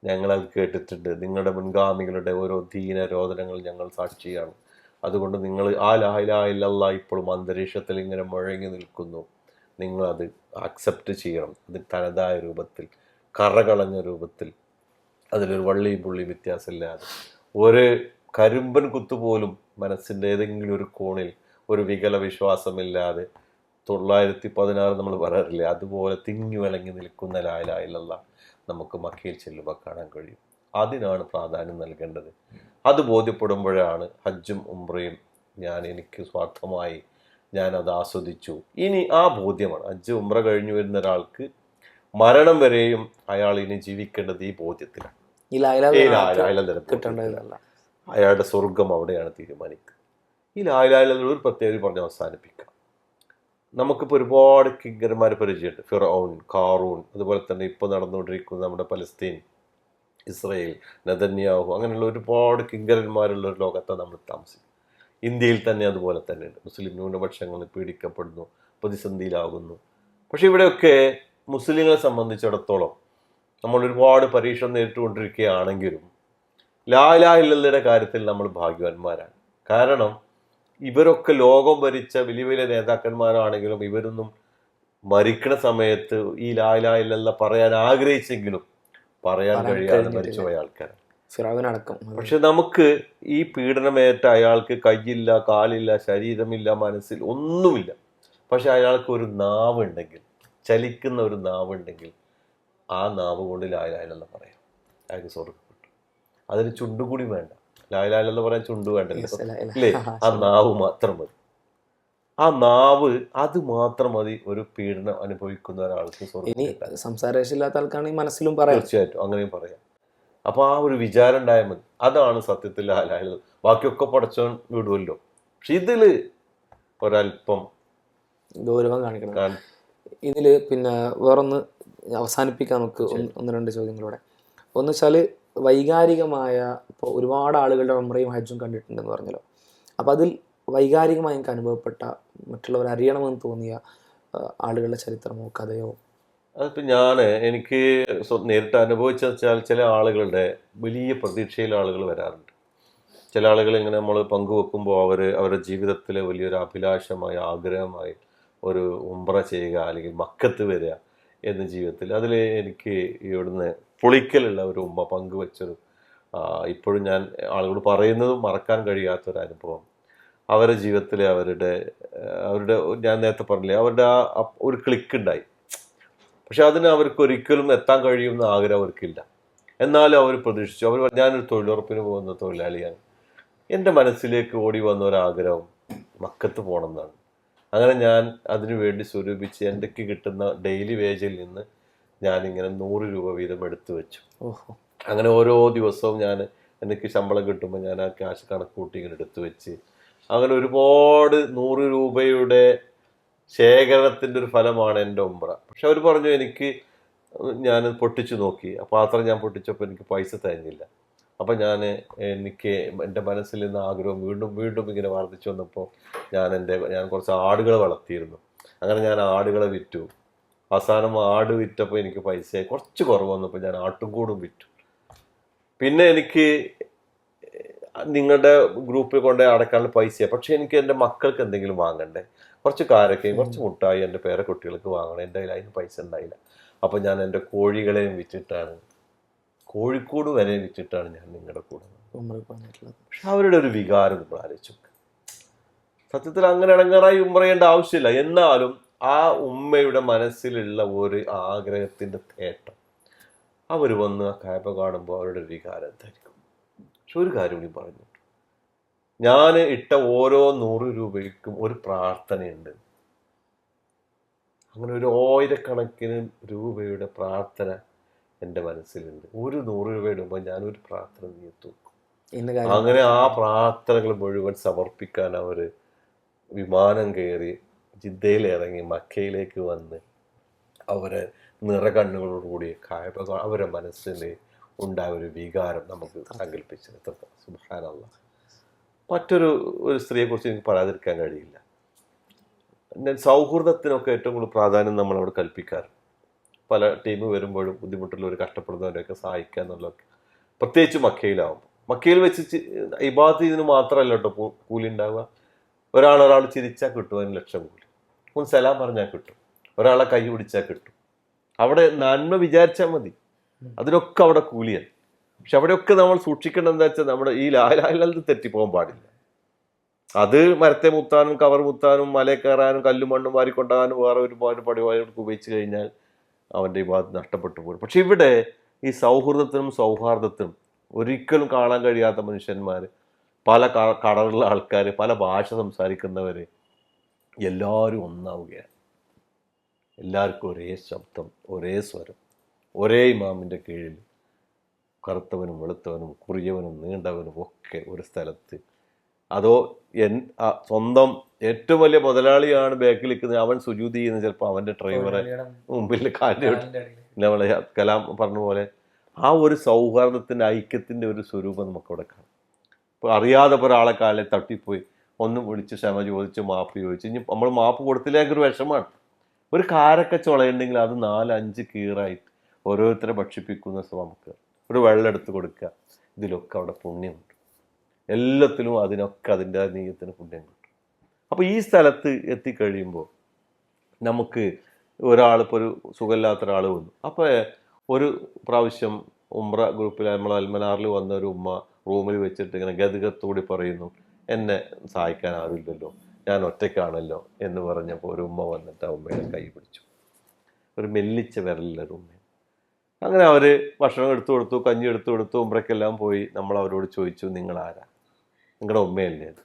ഞങ്ങളത് കേട്ടിട്ടുണ്ട്, നിങ്ങളുടെ മുൻഗാമികളുടെ ഓരോ ദീനരോധനങ്ങൾ ഞങ്ങൾ സാക്ഷിയാണ്. അതുകൊണ്ട് നിങ്ങൾ ആ ലാ ഇലാഹ ഇല്ലല്ലാഹ് ഇപ്പോഴും അന്തരീക്ഷത്തിൽ ഇങ്ങനെ മുഴങ്ങി നിൽക്കുന്നു, നിങ്ങളത് അക്സെപ്റ്റ് ചെയ്യണം. അത് തനതായ രൂപത്തിൽ, കറകളഞ്ഞ രൂപത്തിൽ, അതിലൊരു വള്ളിയും പുള്ളിയും വ്യത്യാസമില്ലാതെ, ഒരു കരിമ്പൻ കുത്തുപോലും മനസ്സിൻ്റെ ഏതെങ്കിലും ഒരു കോണിൽ ഒരു വികല വിശ്വാസമില്ലാതെ 916 നമ്മൾ പറയാറില്ലേ, അതുപോലെ തിങ്ങി വിളങ്ങി നിൽക്കുന്ന ലാ ഇലാഹ ഇല്ലല്ലാഹ് നമുക്ക് മക്കയിൽ ചെല്ലുമ്പോൾ കാണാൻ കഴിയും. അതിനാണ് പ്രാധാന്യം നൽകേണ്ടത്. അത് ബോധ്യപ്പെടുമ്പോഴാണ് ഹജ്ജും ഉംറയും എനിക്ക് സ്വാർത്ഥമായി ഞാനത് ആസ്വദിച്ചു. ഇനി ആ ബോധ്യമാണ് ഹജ്ജ് ഉംറ കഴിഞ്ഞു വരുന്ന ഒരാൾക്ക് മരണം വരെയും അയാൾ ഇനി ജീവിക്കേണ്ടത് ഈ ബോധ്യത്തിലാണ്. അയാളുടെ സ്വർഗം അവിടെയാണ് തീരുമാനിക്കുക. ഈ ലാ ഇലാഹ ഇല്ലല്ലാഹ് ഒരു പ്രത്യേകത പറഞ്ഞ് അവസാനിപ്പിക്കാം. നമുക്കിപ്പോൾ ഒരുപാട് കിങ്കരന്മാരെ പരിചയമുണ്ട്. ഫിർഔൻ, ഖാറൂൻ, അതുപോലെ തന്നെ ഇപ്പോൾ നടന്നുകൊണ്ടിരിക്കുന്ന നമ്മുടെ പലസ്തീൻ, ഇസ്രയേൽ, നെതന്യാഹു, അങ്ങനെയുള്ള ഒരുപാട് കിങ്കരന്മാരുള്ള ഒരു ലോകത്താണ് നമ്മൾ താമസിക്കുന്നത്. ഇന്ത്യയിൽ തന്നെ അതുപോലെ തന്നെയുണ്ട്. മുസ്ലിം ന്യൂനപക്ഷങ്ങൾ പീഡിക്കപ്പെടുന്നു, പ്രതിസന്ധിയിലാകുന്നു. പക്ഷെ ഇവിടെയൊക്കെ മുസ്ലിങ്ങളെ സംബന്ധിച്ചിടത്തോളം നമ്മൾ ഒരുപാട് പരീക്ഷണം നേരിട്ടുകൊണ്ടിരിക്കുകയാണെങ്കിലും ലാ ഇലാഹ ഇല്ലല്ലാഹയുടെ കാര്യത്തിൽ നമ്മൾ ഭാഗ്യവാന്മാരാണ്. കാരണം ഇവരൊക്കെ ലോകം ഭരിച്ച വലിയ വലിയ നേതാക്കന്മാരാണെങ്കിലും ഇവരൊന്നും മരിക്കുന്ന സമയത്ത് ഈ ലാ ഇലാഹ ഇല്ലല്ലാഹ് പറയാൻ ആഗ്രഹിച്ചെങ്കിലും പറയാൻ കഴിയാതെ മരിച്ചുപോയ ആൾക്കാരാണ്. ഫിറഔനടക്കം. പക്ഷെ നമുക്ക് ഈ പീഡനമേറ്റ അയാൾക്ക് കയ്യില്ല, കാലില്ല, ശരീരമില്ല, മനസ്സിൽ ഒന്നുമില്ല. പക്ഷെ അയാൾക്ക് ഒരു നാവ് ഉണ്ടെങ്കിൽ, ചലിക്കുന്ന ഒരു നാവ് ഉണ്ടെങ്കിൽ, ആ നാവ് കൊണ്ട് ലാ ഇലാഹ ഇല്ലല്ലാഹ് പറയാം, അയാൾക്ക് സ്വർഗ്ഗം കിട്ടും. അതിന് ചുണ്ടും കൂടി വേണ്ട. ലാ ഇലാഹ ഇല്ലല്ലാഹ് പറയാൻ ചുണ്ട് വേണ്ടല്ലോ, അല്ലേ? ആ നാവ് മാത്രം മതി. ആ നാവ്, അത് മാത്രം മതി ഒരു പീഡനം അനുഭവിക്കുന്ന ഒരാൾക്ക് സ്വർഗ്ഗം കിട്ടാൻ. സംസാരശേഷിയില്ലാത്ത ആൾക്കാണെങ്കിൽ മനസ്സിലും പറയാം. തീർച്ചയായിട്ടും അങ്ങനെയും പറയാം. അപ്പൊ ആ ഒരു വിചാരം ഉണ്ടായാൽ മതി. അതാണ് സത്യത്തിൽ ലാ ഇലാഹ ഇല്ലല്ലാഹ്. ബാക്കിയൊക്കെ പടച്ചോൻ വിടുമല്ലോ. പക്ഷെ ഇതില് ഒരല്പം ഗൗരവം കാണിക്കണം. ഇതില് പിന്നെ വേറൊന്ന് അവസാനിപ്പിക്കാൻ നമുക്ക് ഒന്ന് രണ്ട് ചോദ്യങ്ങളൂടെ. ഒന്ന് വെച്ചാൽ വൈകാരികമായ, ഇപ്പോൾ ഒരുപാട് ആളുകളുടെ ഉംറയും ഹജ്ജും കണ്ടിട്ടുണ്ടെന്ന് പറഞ്ഞല്ലോ. അപ്പം അതിൽ വൈകാരികമായി എനിക്ക് അനുഭവപ്പെട്ട, മറ്റുള്ളവർ അറിയണമെന്ന് തോന്നിയ ആളുകളുടെ ചരിത്രമോ കഥയോ? അതിപ്പോൾ എനിക്ക് നേരിട്ട് അനുഭവിച്ച വെച്ചാൽ, ചില ആളുകളുടെ വലിയ പ്രതീക്ഷയിൽ ആളുകൾ വരാറുണ്ട്. ചില ആളുകൾ ഇങ്ങനെ നമ്മൾ പങ്കുവെക്കുമ്പോൾ അവരുടെ ജീവിതത്തിലെ വലിയൊരു അഭിലാഷമായി, ആഗ്രഹമായി ഒരു ഉംറ ചെയ്യുക, അല്ലെങ്കിൽ മക്കത്ത് വരിക എന്ന ജീവിതത്തിൽ. അതിൽ എനിക്ക് ഇവിടുന്ന് പൊളിക്കലുള്ള ഒരു ഉമ്മ പങ്കുവെച്ചൊരു, ഇപ്പോഴും ഞാൻ ആളുകൾ പറയുന്നതും മറക്കാൻ കഴിയാത്തൊരു അനുഭവം. അവരുടെ ജീവിതത്തിലെ അവരുടെ ഞാൻ നേരത്തെ പറഞ്ഞില്ലേ, അവരുടെ ആ ഒരു ക്ലിക്ക് ഉണ്ടായി. പക്ഷെ അതിന് അവർക്ക് ഒരിക്കലും എത്താൻ കഴിയുമെന്ന ആഗ്രഹം അവർക്കില്ല. എന്നാലും അവർ പ്രതീക്ഷിച്ചു. അവർ ഞാനൊരു തൊഴിലുറപ്പിന് പോകുന്ന തൊഴിലാളിയാണ്, എൻ്റെ മനസ്സിലേക്ക് ഓടി വന്ന ഒരാഗ്രഹം മക്കത്ത് പോകണം എന്നാണ്. അങ്ങനെ ഞാൻ അതിനു വേണ്ടി സ്വരൂപിച്ച് എൻ്റെ കിട്ടുന്ന ഡെയിലി വേജിൽ നിന്ന് ഞാനിങ്ങനെ 100 രൂപ വീതം എടുത്തു വെച്ചു. അങ്ങനെ ഓരോ ദിവസവും എനിക്ക് ശമ്പളം കിട്ടുമ്പോൾ ഞാൻ ആ ക്യാഷ് കണക്ക് കൂട്ടി ഇങ്ങനെ എടുത്തു വെച്ച്, അങ്ങനെ ഒരുപാട് 100 രൂപയുടെ ശേഖരണത്തിൻ്റെ ഒരു ഫലമാണ് എൻ്റെ ഉംറ. പക്ഷെ അവർ പറഞ്ഞു, ഞാൻ പൊട്ടിച്ചു നോക്കി, ആ പാത്രം ഞാൻ പൊട്ടിച്ചപ്പോൾ എനിക്ക് പൈസ തരുന്നില്ല. അപ്പം എനിക്ക് എൻ്റെ മനസ്സിൽ നിന്ന് ആഗ്രഹം വീണ്ടും വീണ്ടും ഇങ്ങനെ വർദ്ധിച്ചു വന്നപ്പോൾ ഞാൻ കുറച്ച് ആടുകളെ വളർത്തിയിരുന്നു. അങ്ങനെ ഞാൻ ആടുകളെ വിറ്റു. അവസാനം ആട് വിറ്റപ്പോൾ എനിക്ക് പൈസ കുറച്ച് കുറവ് വന്നപ്പോൾ ഞാൻ ആട്ടുംകൂടും വിറ്റു. പിന്നെ എനിക്ക് നിങ്ങളുടെ ഗ്രൂപ്പിൽ കൊണ്ട് അടക്കാനുള്ള പൈസയാണ്, പക്ഷെ എനിക്ക് എൻ്റെ മക്കൾക്ക് എന്തെങ്കിലും വാങ്ങണ്ടേ, കുറച്ച് കാരക്കയും കുറച്ച് മുട്ടായി എൻ്റെ പേരക്കുട്ടികൾക്ക് വാങ്ങണം. എൻ്റെ കയ്യിൽ അതിന് പൈസ ഉണ്ടായില്ല. അപ്പം ഞാൻ എൻ്റെ കോഴികളെയും വിറ്റിട്ടാണ്, കോഴിക്കോട് വരെ വിറ്റിട്ടാണ് ഞാൻ നിങ്ങളുടെ കൂടെ. പക്ഷെ അവരുടെ ഒരു വികാരം നമ്മൾ ആലോചിച്ചു. സത്യത്തിൽ അങ്ങനെ ഇടങ്ങാറായി ഉംറ ചെയ്യേണ്ട ആവശ്യമില്ല. എന്നാലും ആ ഉമ്മയുടെ മനസ്സിലുള്ള ഒരു ആഗ്രഹത്തിൻ്റെ തേട്ടം, അവർ വന്ന് ആ കായബ കാണുമ്പോൾ അവരുടെ വികാരം എന്തായിരിക്കും. പക്ഷെ ഒരു കാര്യം കൂടി പറഞ്ഞു, ഞാൻ ഇട്ട ഓരോ 100 രൂപയ്ക്കും ഒരു പ്രാർത്ഥനയുണ്ട്. അങ്ങനെ ഒരു 1000 രൂപയുടെ പ്രാർത്ഥന എൻ്റെ മനസ്സിലുണ്ട്. ഒരു 100 രൂപ ഇടുമ്പോൾ ഞാനൊരു പ്രാർത്ഥന നീർത്തു. അങ്ങനെ ആ പ്രാർത്ഥനകൾ മുഴുവൻ സമർപ്പിക്കാൻ അവർ വിമാനം കയറി ജിദ്ദയിൽ ഇറങ്ങി മക്കയിലേക്ക് വന്ന് അവരെ നിറകണ്ണുകളോടുകൂടി കായബ, അവരുടെ മനസ്സിൽ ഉണ്ടായ ഒരു വികാരം നമുക്ക് സങ്കല്പിച്ചത്. സുബ്ഹാനല്ലാഹ്. മറ്റൊരു സ്ത്രീയെക്കുറിച്ച് എനിക്ക് പറയാതിരിക്കാൻ കഴിയില്ല. സൗഹൃദത്തിനൊക്കെ ഏറ്റവും കൂടുതൽ പ്രാധാന്യം നമ്മളവിടെ കൽപ്പിക്കാറ്. പല ടീം വരുമ്പോഴും ബുദ്ധിമുട്ടുള്ളവർ, കഷ്ടപ്പെടുന്നവരെയൊക്കെ സഹായിക്കുക എന്നുള്ളതൊക്കെ, പ്രത്യേകിച്ച് മക്കയിലാവുമ്പോൾ. മക്കയിൽ വെച്ച് ഇബാദത്ത് ഇതിന് മാത്രമല്ല കേട്ടോ കൂലി ഉണ്ടാവുക. ഒരാൾ ചിരിച്ചാൽ കിട്ടും 1 ലക്ഷം കൂലി. ഒന്ന് സലാം പറഞ്ഞാൽ കിട്ടും. ഒരാളെ കൈ പിടിച്ചാൽ കിട്ടും. അവിടെ നന്മ വിചാരിച്ചാൽ മതി, അതിനൊക്കെ അവിടെ കൂലിയാണ്. പക്ഷെ അവിടെയൊക്കെ നമ്മൾ സൂക്ഷിക്കേണ്ടത് എന്താ വെച്ചാൽ, നമ്മുടെ ഈ ലാ ഇലാഹ ഇല്ലല്ലാഹ് തെറ്റിപ്പോകാൻ പാടില്ല. അത് മരത്തെ മുത്താനും കവർ മുത്താനും മലയെ കയറാനും കല്ലും മണ്ണും വാരിക്കൊണ്ടാകാനും വേറെ ഒരുപാട് പരിപാടികൾക്ക് ഉപയോഗിച്ച് കഴിഞ്ഞാൽ അവൻ്റെ ഇബാദത്ത് നഷ്ടപ്പെട്ടു പോകും. പക്ഷെ ഇവിടെ ഈ സൗഹൃദത്തിനും സൗഹാർദ്ദത്തിനും ഒരിക്കലും കാണാൻ കഴിയാത്ത മനുഷ്യന്മാർ, പല കടലുള്ള ആൾക്കാർ, പല ഭാഷ സംസാരിക്കുന്നവർ, എല്ലാവരും ഒന്നാവുകയാണ്. എല്ലാവർക്കും ഒരേ ശബ്ദം, ഒരേ സ്വരം, ഒരേ ഇമാമിൻ്റെ കീഴിൽ കറുത്തവനും വെളുത്തവനും കുറിയവനും നീണ്ടവനും ഒക്കെ ഒരു സ്ഥലത്ത്. അതോ സ്വന്തം ഏറ്റവും വലിയ മുതലാളിയാണ് ബാക്കിൽ നിൽക്കുന്നത്, അവൻ സുജൂദ് ചെയ്യുന്നത് ചിലപ്പോൾ അവൻ്റെ ഡ്രൈവറെ മുമ്പിൽ നമ്മളെ കലാം പറഞ്ഞ പോലെ ആ ഒരു സൗഹാർദ്ദത്തിൻ്റെ ഐക്യത്തിൻ്റെ ഒരു സ്വരൂപം നമുക്കവിടെ കാണാം. ഇപ്പോൾ അറിയാതെ ഒരാളെ കാലിൽ തട്ടിപ്പോയി ഒന്നും വിളിച്ച് ക്ഷമ ചോദിച്ച് മാപ്പ് ചോദിച്ച്, ഇനി നമ്മൾ മാപ്പ് കൊടുത്തില്ലെങ്കിൽ ഒരു വിഷമാണ്. ഒരു കാരക്ക ചുളയുണ്ടെങ്കിൽ അത് 4-5 കീറായിട്ട് ഓരോരുത്തരെ ഭക്ഷിപ്പിക്കുന്ന നമുക്ക് ഒരു വെള്ളം എടുത്ത് കൊടുക്കുക. ഇതിലൊക്കെ അവിടെ പുണ്യമുണ്ട്. എല്ലാത്തിലും അതിനൊക്കെ അതിൻ്റെ നീയത്തിന് പുണ്യം കിട്ടും. അപ്പോൾ ഈ സ്ഥലത്ത് എത്തിക്കഴിയുമ്പോൾ നമുക്ക് ഒരാളിപ്പോൾ ഒരു സുഖമില്ലാത്ത ഒരാൾ വന്നു. അപ്പോൾ ഒരു പ്രാവശ്യം ഉംറ ഗ്രൂപ്പിൽ നമ്മൾ അൽമനാറിൽ വന്ന ഒരു ഉമ്മ റൂമിൽ വെച്ചിട്ട് ഇങ്ങനെ ഗദ്ഗത്തോടി പറയുന്നു, എന്നെ സഹായിക്കാൻ ആരുമില്ലല്ലോ, ഞാൻ ഒറ്റയ്ക്കാണല്ലോ എന്ന് പറഞ്ഞപ്പോൾ ഒരു ഉമ്മ വന്നിട്ട് ആ ഉമ്മയുടെ കൈ പിടിച്ചു. ഒരു മെല്ലിച്ച വിരലിലൊരു ഉമ്മ. അങ്ങനെ അവർ ഭക്ഷണം എടുത്തു കൊടുത്തു, കഞ്ഞി എടുത്തു കൊടുത്തു, ഉംറയ്ക്കെല്ലാം പോയി. നമ്മൾ അവരോട് ചോദിച്ചു, നിങ്ങളാരാ, നിങ്ങളുടെ ഉമ്മയല്ലേ അത്?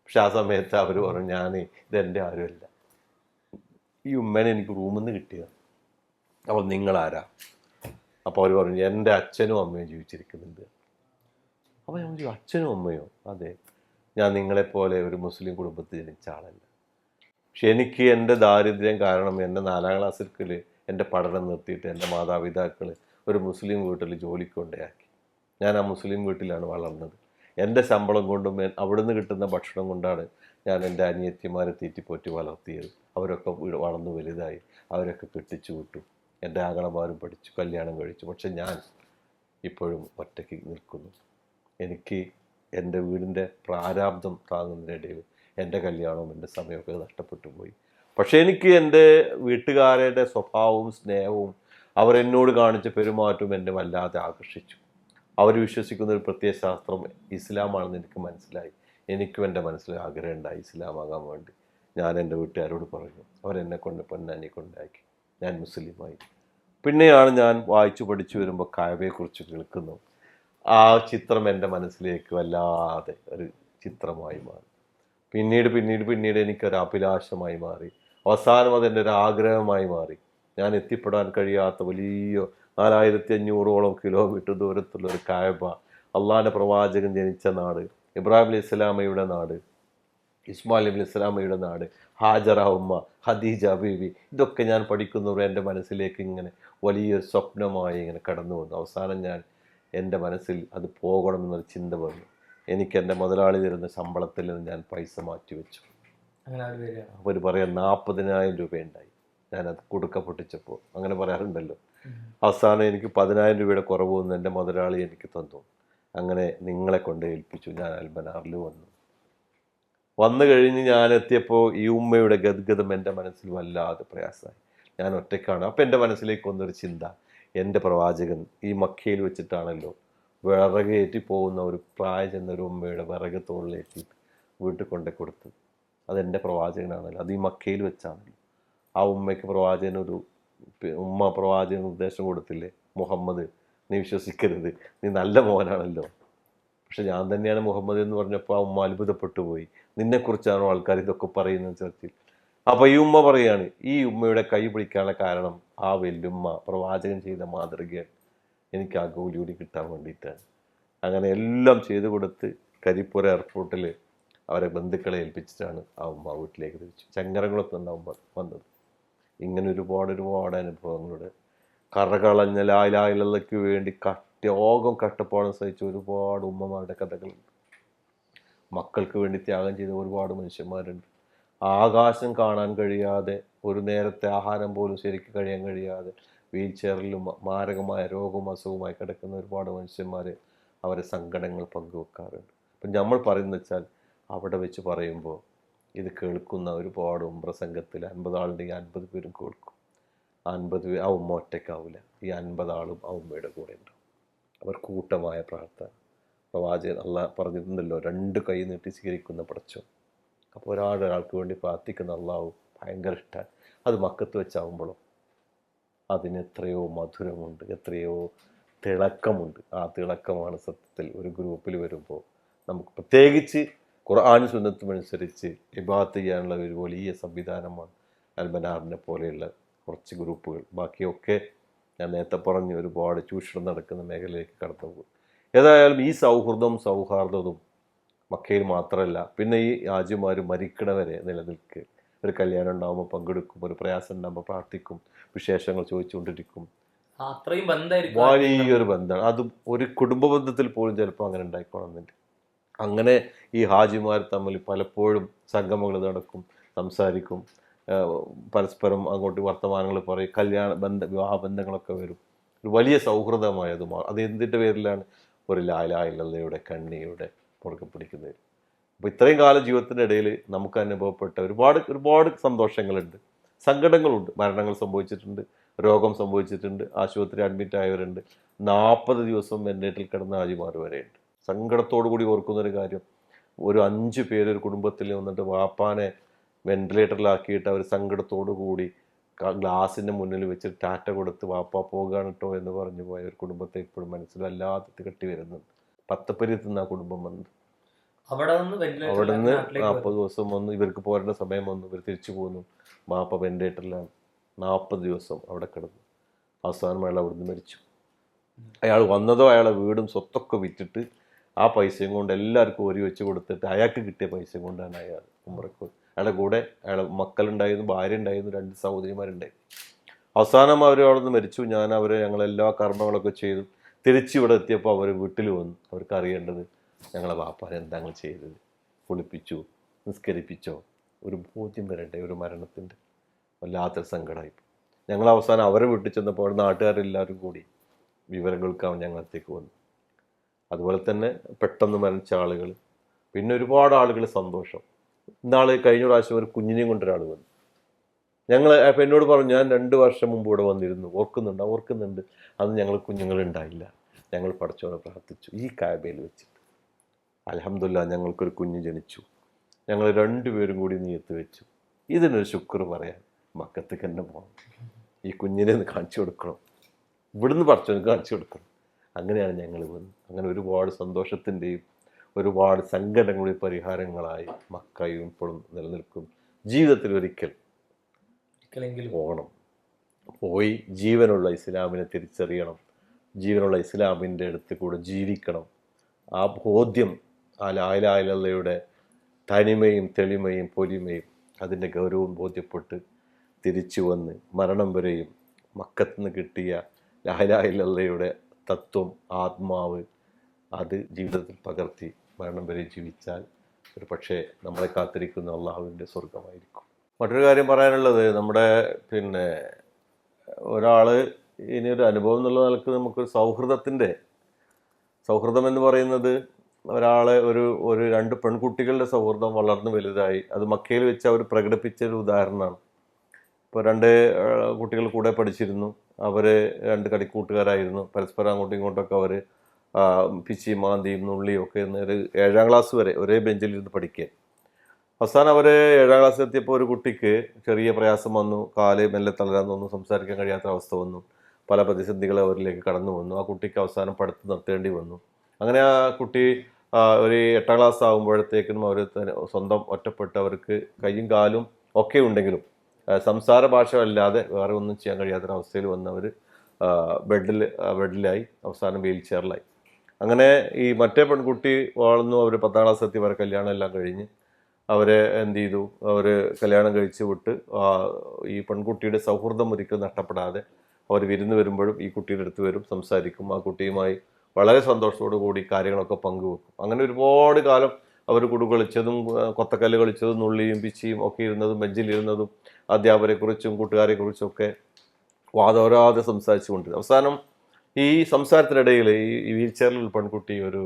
പക്ഷെ ആ സമയത്ത് അവർ പറഞ്ഞു, ഞാൻ ഇതെൻ്റെ ആരുമല്ല, ഈ ഉമ്മേനെ എനിക്ക് റൂമിൽ നിന്ന് കിട്ടിയത്. അപ്പോൾ നിങ്ങളാരാ? അപ്പോൾ അവർ പറഞ്ഞു, എൻ്റെ അച്ഛനും അമ്മയും ജീവിച്ചിരിക്കുന്നുണ്ട്. അപ്പോൾ ഞാൻ ചോദിച്ചു, അച്ഛനും അമ്മയോ? അതെ, ഞാൻ നിങ്ങളെപ്പോലെ ഒരു മുസ്ലിം കുടുംബത്തിൽ ജനിച്ച ആളല്ല. പക്ഷെ എനിക്ക് എൻ്റെ ദാരിദ്ര്യം കാരണം എന്നെ 4ാം ക്ലാസ്സിൽ എൻ്റെ പഠനം നിർത്തിയിട്ട് എൻ്റെ മാതാപിതാക്കൾ ഒരു മുസ്ലിം വീട്ടിൽ ജോലിക്ക് കൊണ്ടേയാക്കി. ഞാൻ ആ മുസ്ലിം വീട്ടിലാണ് വളർന്നത്. എൻ്റെ ശമ്പളം കൊണ്ടും അവിടുന്ന് കിട്ടുന്ന ഭക്ഷണം കൊണ്ടാണ് ഞാൻ എൻ്റെ അനിയത്തിമാരെ തീറ്റിപ്പോറ്റി വളർത്തിയത്. അവരൊക്കെ വളർന്നു വലുതായി, അവരൊക്കെ കെട്ടിച്ചു വിട്ടു, എൻ്റെ ആങ്ങളമാരും പഠിച്ചു, കല്യാണം കഴിച്ചു. പക്ഷെ ഞാൻ ഇപ്പോഴും ഒറ്റയ്ക്ക് നിൽക്കുന്നു. എനിക്ക് എൻ്റെ വീടിൻ്റെ പ്രാരാബ്ദം താങ്ങുന്നതിനിടയിൽ എൻ്റെ കല്യാണവും എൻ്റെ സമയമൊക്കെ നഷ്ടപ്പെട്ടു പോയി. പക്ഷേ എനിക്ക് എൻ്റെ വീട്ടുകാരുടെ സ്വഭാവവും സ്നേഹവും അവരെന്നോട് കാണിച്ച പെരുമാറ്റവും എന്നെ വല്ലാതെ ആകർഷിച്ചു. അവർ വിശ്വസിക്കുന്ന ഒരു പ്രത്യയശാസ്ത്രം ഇസ്ലാമാണെന്ന് എനിക്ക് മനസ്സിലായി. എനിക്കും എൻ്റെ മനസ്സിൽ ആഗ്രഹമുണ്ടായി ഇസ്ലാമാകാൻ വേണ്ടി. ഞാൻ എൻ്റെ വീട്ടുകാരോട് പറഞ്ഞു, അവരെന്നെ കൊണ്ട് പൊന്നാനി കൊണ്ടാക്കി, ഞാൻ മുസ്ലിമായി. പിന്നെയാണ് ഞാൻ വായിച്ചു പഠിച്ചു വരുമ്പോൾ കഅബയെക്കുറിച്ച് കേൾക്കുന്നു. ആ ചിത്രം എൻ്റെ മനസ്സിലേക്ക് വല്ലാതെ ഒരു ചിത്രമായി മാറി. പിന്നീട് എനിക്കൊരു അഭിലാഷമായി മാറി. അവസാനം അതെൻ്റെ ഒരു ആഗ്രഹമായി മാറി. ഞാൻ എത്തിപ്പെടാൻ കഴിയാത്ത വലിയ 4500ഓളം കിലോമീറ്റർ ദൂരത്തുള്ള ഒരു കഅബ, അള്ളാഹിൻ്റെ പ്രവാചകൻ ജനിച്ച നാട്, ഇബ്രാഹിം അലൈഹി ഇസ്ലാമയുടെ നാട്, ഇസ്മായിൽ അലൈഹി ഇസ്ലാമയുടെ നാട്, ഹാജറ ഉമ്മ, ഖദീജ ബീവി, ഇതൊക്കെ ഞാൻ പഠിക്കുന്നവർ എൻ്റെ മനസ്സിലേക്ക് ഇങ്ങനെ വലിയൊരു സ്വപ്നമായി ഇങ്ങനെ കടന്നു വന്നു. അവസാനം ഞാൻ എൻ്റെ മനസ്സിൽ അത് പോകണമെന്നൊരു ചിന്ത വന്നു. എനിക്ക് എൻ്റെ മുതലാളി തരുന്ന ശമ്പളത്തിൽ നിന്ന് ഞാൻ പൈസ മാറ്റി വെച്ചു. അവർ പറയാൻ 40,000 രൂപയുണ്ടായി. ഞാനത് കുടുക്ക പൊട്ടിച്ചപ്പോൾ, അങ്ങനെ പറയാറുണ്ടല്ലോ. അവസാനം എനിക്ക് 10,000 രൂപയുടെ കുറവ് വന്ന് എൻ്റെ മുതലാളി എനിക്ക് തന്നു. അങ്ങനെ നിങ്ങളെ കൊണ്ട് ഏൽപ്പിച്ചു. ഞാൻ അൽമനാറിൽ വന്നു കഴിഞ്ഞ് ഞാൻ എത്തിയപ്പോൾ ഈ ഉമ്മയുടെ ഗദ്ഗതം എൻ്റെ മനസ്സിൽ വല്ലാതെ പ്രയാസമായി. ഞാൻ ഒറ്റയ്ക്കാണ്. അപ്പം എൻ്റെ മനസ്സിലേക്ക് വന്നൊരു ചിന്ത, എൻ്റെ പ്രവാചകൻ ഈ മക്കയിൽ വെച്ചിട്ടാണല്ലോ വിറകേറ്റി പോകുന്ന ഒരു പ്രായം ചെന്നൊരു ഉമ്മയുടെ വിറക് തോളിലേറ്റി വീട്ടിൽ കൊണ്ടേ കൊടുത്ത്. അതെൻ്റെ പ്രവാചകനാണല്ലോ, അത് ഈ മക്കയിൽ വെച്ചാണല്ലോ. ആ ഉമ്മയ്ക്ക് ഉമ്മ പ്രവാചകന് നിർദ്ദേശം കൊടുത്തില്ലേ, മുഹമ്മദ് നീ വിശ്വസിക്കരുത്, നീ നല്ല മോനാണല്ലോ. പക്ഷെ ഞാൻ തന്നെയാണ് മുഹമ്മദ് എന്ന് പറഞ്ഞപ്പോൾ ആ ഉമ്മ അത്ഭുതപ്പെട്ടു പോയി. നിന്നെക്കുറിച്ചാണോ ആൾക്കാർ ഇതൊക്കെ പറയുന്നത് ചർച്ചയിൽ. അപ്പോൾ ഈ ഉമ്മ പറയാണ്, ഈ ഉമ്മയുടെ കൈ പിടിക്കാനുള്ള കാരണം ആ വല്യുമ്മ പ്രവാചകൻ ചെയ്ത മാതൃകയാണ്, എനിക്ക് ആ കൂലി കിട്ടാൻ വേണ്ടിയിട്ടാണ്. അങ്ങനെ എല്ലാം ചെയ്തു കൊടുത്ത് കരിപ്പുര എയർപോർട്ടിൽ അവരെ ബന്ധുക്കളെ ഏൽപ്പിച്ചിട്ടാണ് ആ ഉമ്മ വീട്ടിലേക്ക് തിരിച്ചു. ചങ്ങരംകുളത്ത് നിന്ന് ഉമ്മ വന്നത്. ഇങ്ങനെ ഒരുപാട് അനുഭവങ്ങളുടെ കറകളഞ്ഞ ലായിലായിലക്ക് വേണ്ടി കഷ്ടപ്പാടും സഹിച്ച ഒരുപാട് ഉമ്മമാരുടെ കഥകളുണ്ട്. മക്കൾക്ക് വേണ്ടി ത്യാഗം ചെയ്ത ഒരുപാട് മനുഷ്യന്മാരുണ്ട്. ആകാശം കാണാൻ കഴിയാതെ, ഒരു നേരത്തെ ആഹാരം പോലും ശരിക്കും കഴിയാൻ കഴിയാതെ വീൽ ചെയറിലും മാരകമായ രോഗവും അസുഖവുമായി കിടക്കുന്ന ഒരുപാട് മനുഷ്യന്മാർ അവരെ സങ്കടങ്ങൾ പങ്കുവെക്കാറുണ്ട്. അപ്പം നമ്മൾ പറയുന്നത് വെച്ചാൽ, അവിടെ വെച്ച് പറയുമ്പോൾ ഇത് കേൾക്കുന്ന ഒരുപാട് പ്രസംഗത്തിൽ 50 ആളുണ്ടെങ്കിൽ 50 പേരും കേൾക്കും. 50 പേര് ആ ഉമ്മ ഒറ്റയ്ക്കാവില്ല. ഈ 50 ആളും ആ ഉമ്മയുടെ കൂടെ ഉണ്ടാവും. അവർ കൂട്ടമായ പ്രാർത്ഥന. പ്രവാചകൻ അള്ളാഹ് പറഞ്ഞിട്ടുണ്ടല്ലോ, 2 കൈ നീട്ടി സ്വീകരിക്കുന്ന പടച്ചോ. അപ്പോൾ ഒരാൾക്ക് വേണ്ടി പ്രാർത്ഥിക്കുന്ന അള്ളാഹു ഭയങ്കര ഇഷ്ടമാണ്. അത് മക്കത്ത് വെച്ചാവുമ്പോഴോ അതിന് എത്രയോ മധുരമുണ്ട്, എത്രയോ തിളക്കമുണ്ട്. ആ തിളക്കമാണ് സത്യത്തിൽ ഒരു ഗ്രൂപ്പിൽ വരുമ്പോൾ നമുക്ക്, പ്രത്യേകിച്ച് ഖുർആൻ സുന്നത്തും അനുസരിച്ച് ഇബാദത്ത് ചെയ്യാനുള്ള ഒരു വലിയ സംവിധാനമാണ് അൽമനാറിനെ പോലെയുള്ള കുറച്ച് ഗ്രൂപ്പുകൾ. ബാക്കിയൊക്കെ ഞാൻ നേരത്തെ പറഞ്ഞ് ഒരുപാട് ചൂഷണം നടക്കുന്ന മേഖലയിലേക്ക് കടന്നു പോകും. ഏതായാലും ഈ സൗഹാർദ്ദവും മക്കയിൽ മാത്രമല്ല, പിന്നെ ഈ ഹാജിമാർ മരിക്കണവരെ നിലനിൽക്കുക. ഒരു കല്യാണം ഉണ്ടാകുമ്പോൾ പങ്കെടുക്കും, ഒരു പ്രയാസം ഉണ്ടാകുമ്പോൾ പ്രാർത്ഥിക്കും, വിശേഷങ്ങൾ ചോദിച്ചുകൊണ്ടിരിക്കും. വലിയൊരു ബന്ധമാണ്. അത് ഒരു കുടുംബ ബന്ധത്തിൽ പോലും ചിലപ്പോൾ അങ്ങനെ ഉണ്ടായിക്കോണമെന്നുണ്ട്. അങ്ങനെ ഈ ഹാജിമാർ തമ്മിൽ പലപ്പോഴും സംഗമങ്ങൾ നടക്കും, സംസാരിക്കും, പരസ്പരം അങ്ങോട്ട് വർത്തമാനങ്ങൾ പറയും, വിവാഹ ബന്ധങ്ങളൊക്കെ വരും. ഒരു വലിയ സൗഹൃദമായത് മാറും. അത് എന്തിൻ്റെ പേരിലാണ്? ഒരു ലായിലായില്ലയുടെ കണ്ണിയുടെ പുറകെ പിടിക്കുന്നത്. അപ്പോൾ ഇത്രയും കാല ജീവിതത്തിൻ്റെ ഇടയിൽ നമുക്ക് അനുഭവപ്പെട്ട ഒരുപാട് സന്തോഷങ്ങളുണ്ട്, സങ്കടങ്ങളുണ്ട്. മരണങ്ങൾ സംഭവിച്ചിട്ടുണ്ട്, രോഗം സംഭവിച്ചിട്ടുണ്ട്, ആശുപത്രി അഡ്മിറ്റ് ആയവരുണ്ട്, 40 ദിവസം വെന്റിലേറ്ററിൽ കിടന്ന ഹാജിമാർ വരെയുണ്ട്. സങ്കടത്തോടു കൂടി ഓർക്കുന്നൊരു കാര്യം, ഒരു 5 പേര് ഒരു കുടുംബത്തിൽ വന്നിട്ട് വാപ്പാനെ വെന്റിലേറ്ററിലാക്കിയിട്ട് അവർ സങ്കടത്തോടു കൂടി ഗ്ലാസിൻ്റെ മുന്നിൽ വെച്ച് ടാറ്റ കൊടുത്ത് വാപ്പ പോകുകയാണ് കേട്ടോ എന്ന് പറഞ്ഞു പോയ ഒരു കുടുംബത്തെ ഇപ്പോഴും മനസ്സിലല്ലാതെ കെട്ടി വരുന്നുണ്ട്. പത്തപ്പരിയത്ത് നിന്ന് ആ കുടുംബം വന്നത്. അവിടെ നിന്ന് 40 ദിവസം വന്നു, ഇവർക്ക് പോരേണ്ട സമയം വന്നു, ഇവർ തിരിച്ചു പോന്നു. വാപ്പ വെന്റിലേറ്ററിലാണ്, 40 ദിവസം അവിടെ കിടന്നു. അവസാനം അയാൾ അവിടുന്ന് മരിച്ചു. അയാൾ വന്നതോ അയാളെ വീടും സ്വത്തൊക്കെ വിറ്റിട്ട് ആ പൈസയും കൊണ്ട് എല്ലാവർക്കും ഒരു വെച്ച് കൊടുത്തിട്ട് അയാൾക്ക് കിട്ടിയ പൈസയും കൊണ്ടാണ് അയാൾ ഉംറക്ക്. അയാളുടെ കൂടെ അയാളെ മക്കളുണ്ടായിരുന്നു, ഭാര്യ ഉണ്ടായിരുന്നു, 2 സഹോദരിമാരുണ്ടായിരുന്നു. അവസാനം അവർ അവിടെ നിന്ന് മരിച്ചു. ഞങ്ങളെല്ലാ കർമ്മങ്ങളൊക്കെ ചെയ്തു. തിരിച്ചിവിടെ എത്തിയപ്പോൾ അവർ വീട്ടിൽ വന്നു. അവർക്ക് അറിയേണ്ടത് ഞങ്ങളെ വാപ്പാൻ എന്താ ഞങ്ങൾ ചെയ്തത്, കുളിപ്പിച്ചു, നിസ്കരിപ്പിച്ചോ, ഒരു ബോധ്യം വരണ്ടേ ഒരു മരണത്തിൻ്റെ. വല്ലാത്തൊരു സങ്കടമായി. ഞങ്ങൾ അവസാനം അവരെ വീട്ടിൽ ചെന്നപ്പോൾ നാട്ടുകാരെല്ലാവരും കൂടി വിവരങ്ങൾക്കാവും ഞങ്ങളത്തേക്ക് വന്നു. അതുപോലെ തന്നെ പെട്ടെന്ന് മരിച്ച ആളുകൾ, പിന്നെ ഒരുപാട് ആളുകൾ സന്തോഷം. കഴിഞ്ഞ പ്രാവശ്യം ഒരു കുഞ്ഞിനെയും കൊണ്ടൊരാൾ വന്നു. അപ്പം എന്നോട് പറഞ്ഞു, ഞാൻ 2 വർഷം മുമ്പ് ഇവിടെ വന്നിരുന്നു, ഓർക്കുന്നുണ്ട്. അന്ന് ഞങ്ങൾ കുഞ്ഞുങ്ങളുണ്ടായില്ല. ഞങ്ങൾ പടച്ചോനെ പ്രാർത്ഥിച്ചു ഈ കാബയിൽ വെച്ചിട്ട്. അൽഹംദുലില്ലാഹ് ഞങ്ങൾക്കൊരു കുഞ്ഞ് ജനിച്ചു. ഞങ്ങൾ 2 പേരും കൂടി നിയത്ത് വെച്ചു, ഇതിനൊരു ശുക്ർ പറയാൻ മക്കത്തേക്ക് തന്നെ പോകണം, ഈ കുഞ്ഞിനെ ഒന്ന് കാണിച്ചു കൊടുക്കണം, ഇവിടുന്ന് പടച്ചോനെ കാണിച്ചു കൊടുക്കണം. അങ്ങനെയാണ് ഞങ്ങൾ വന്നത്. അങ്ങനെ ഒരുപാട് സന്തോഷത്തിൻ്റെയും ഒരുപാട് സങ്കടങ്ങളുടെയും പരിഹാരങ്ങളായി മക്കയും ഇപ്പോഴും നിലനിൽക്കും. ജീവിതത്തിൽ ഒരിക്കലെങ്കിലും പോകണം, പോയി ജീവനുള്ള ഇസ്ലാമിനെ തിരിച്ചറിയണം, ജീവനുള്ള ഇസ്ലാമിൻ്റെ അടുത്ത് കൂടെ ജീവിക്കണം. ആ ബോധ്യം, ആ ലാ ഇലാഹ ഇല്ലല്ലാഹയുടെ തനിമയും തെളിമയും പൊലിമയും അതിൻ്റെ ഗൗരവവും ബോധ്യപ്പെട്ട് തിരിച്ചു വന്ന് മരണം വരെയും മക്കത്ത് നിന്ന് കിട്ടിയ ലാ ഇലാഹ ഇല്ലല്ലാഹയുടെ തത്വം, ആത്മാവ്, അത് ജീവിതത്തിൽ പകർത്തി മരണം വരെ ജീവിച്ചാൽ ഒരു പക്ഷേ നമ്മളെ കാത്തിരിക്കുന്ന അള്ളാഹുവിൻ്റെ സ്വർഗമായിരിക്കും. മറ്റൊരു കാര്യം പറയാനുള്ളത്, നമ്മുടെ ഒരാൾ ഇനിയൊരു അനുഭവം എന്നുള്ള നിലക്ക് നമുക്കൊരു സൗഹൃദം എന്ന് പറയുന്നത് ഒരാളെ ഒരു 2 പെൺകുട്ടികളുടെ സൗഹൃദം വളർന്ന് വലുതായി. അത് മക്കയിൽ വെച്ച് അവർ പ്രകടിപ്പിച്ചൊരു ഉദാഹരണമാണ്. ഇപ്പോൾ 2 കുട്ടികൾ കൂടെ പഠിച്ചിരുന്നു. അവർ 2 കളിക്കൂട്ടുകാരായിരുന്നു. പരസ്പരം അങ്ങോട്ടും ഇങ്ങോട്ടൊക്കെ അവർ പിച്ചിയും മാന്തിയും നുള്ളിയും ഒക്കെ ഒരു 7ാം ക്ലാസ് വരെ ഒരേ ബെഞ്ചിലിരുന്ന് പഠിക്കുക. അവസാനം അവർ 7ാം ക്ലാസ്സിൽ എത്തിയപ്പോൾ ഒരു കുട്ടിക്ക് ചെറിയ പ്രയാസം വന്നു, കാല് മെല്ലെ തളരാൻ തോന്നുന്നു, സംസാരിക്കാൻ കഴിയാത്ത അവസ്ഥ വന്നു, പല പ്രതിസന്ധികൾ അവരിലേക്ക് കടന്നു വന്നു. ആ കുട്ടിക്ക് അവസാനം പഠിത്തം നിർത്തേണ്ടി വന്നു. അങ്ങനെ ആ കുട്ടി ഒരു 8ാം ക്ലാസ് ആകുമ്പോഴത്തേക്കും അവർ സ്വന്തം ഒറ്റപ്പെട്ട്, അവർക്ക് കൈയും കാലും ഒക്കെ ഉണ്ടെങ്കിലും സംസാര ഭാഷ അല്ലാതെ വേറെ ഒന്നും ചെയ്യാൻ കഴിയാത്തൊരവസ്ഥയിൽ വന്നവർ ബെഡിലായി, അവസാനം വീൽ ചെയറിലായി. അങ്ങനെ ഈ മറ്റേ പെൺകുട്ടി വളർന്നു, അവർ 10ാം ക്ലാസ് എത്തി, വരെ കല്യാണം എല്ലാം കഴിഞ്ഞ് അവരെ എന്ത് ചെയ്തു, അവർ കല്യാണം കഴിച്ച് വിട്ട് ഈ പെൺകുട്ടിയുടെ സൗഹൃദം ഒരിക്കലും നഷ്ടപ്പെടാതെ അവർ വിരുന്ന് വരുമ്പോഴും ഈ കുട്ടിയുടെ അടുത്ത് വരും, സംസാരിക്കും, ആ കുട്ടിയുമായി വളരെ സന്തോഷത്തോടു കൂടി കാര്യങ്ങളൊക്കെ പങ്കുവെക്കും. അങ്ങനെ ഒരുപാട് കാലം അവർ കുടു കളിച്ചതും കൊത്തക്കല്ല് കളിച്ചതും നുള്ളിയും പിച്ചിയും ഒക്കെ ഇരുന്നതും ബെഞ്ചിലിരുന്നതും അധ്യാപകരെക്കുറിച്ചും കൂട്ടുകാരെക്കുറിച്ചും ഒക്കെ വാദോരാതെ സംസാരിച്ചു കൊണ്ടിരുന്നു. അവസാനം ഈ സംസാരത്തിനിടയിൽ ഈ വീൽ ചെയറിൽ പെൺകുട്ടി ഒരു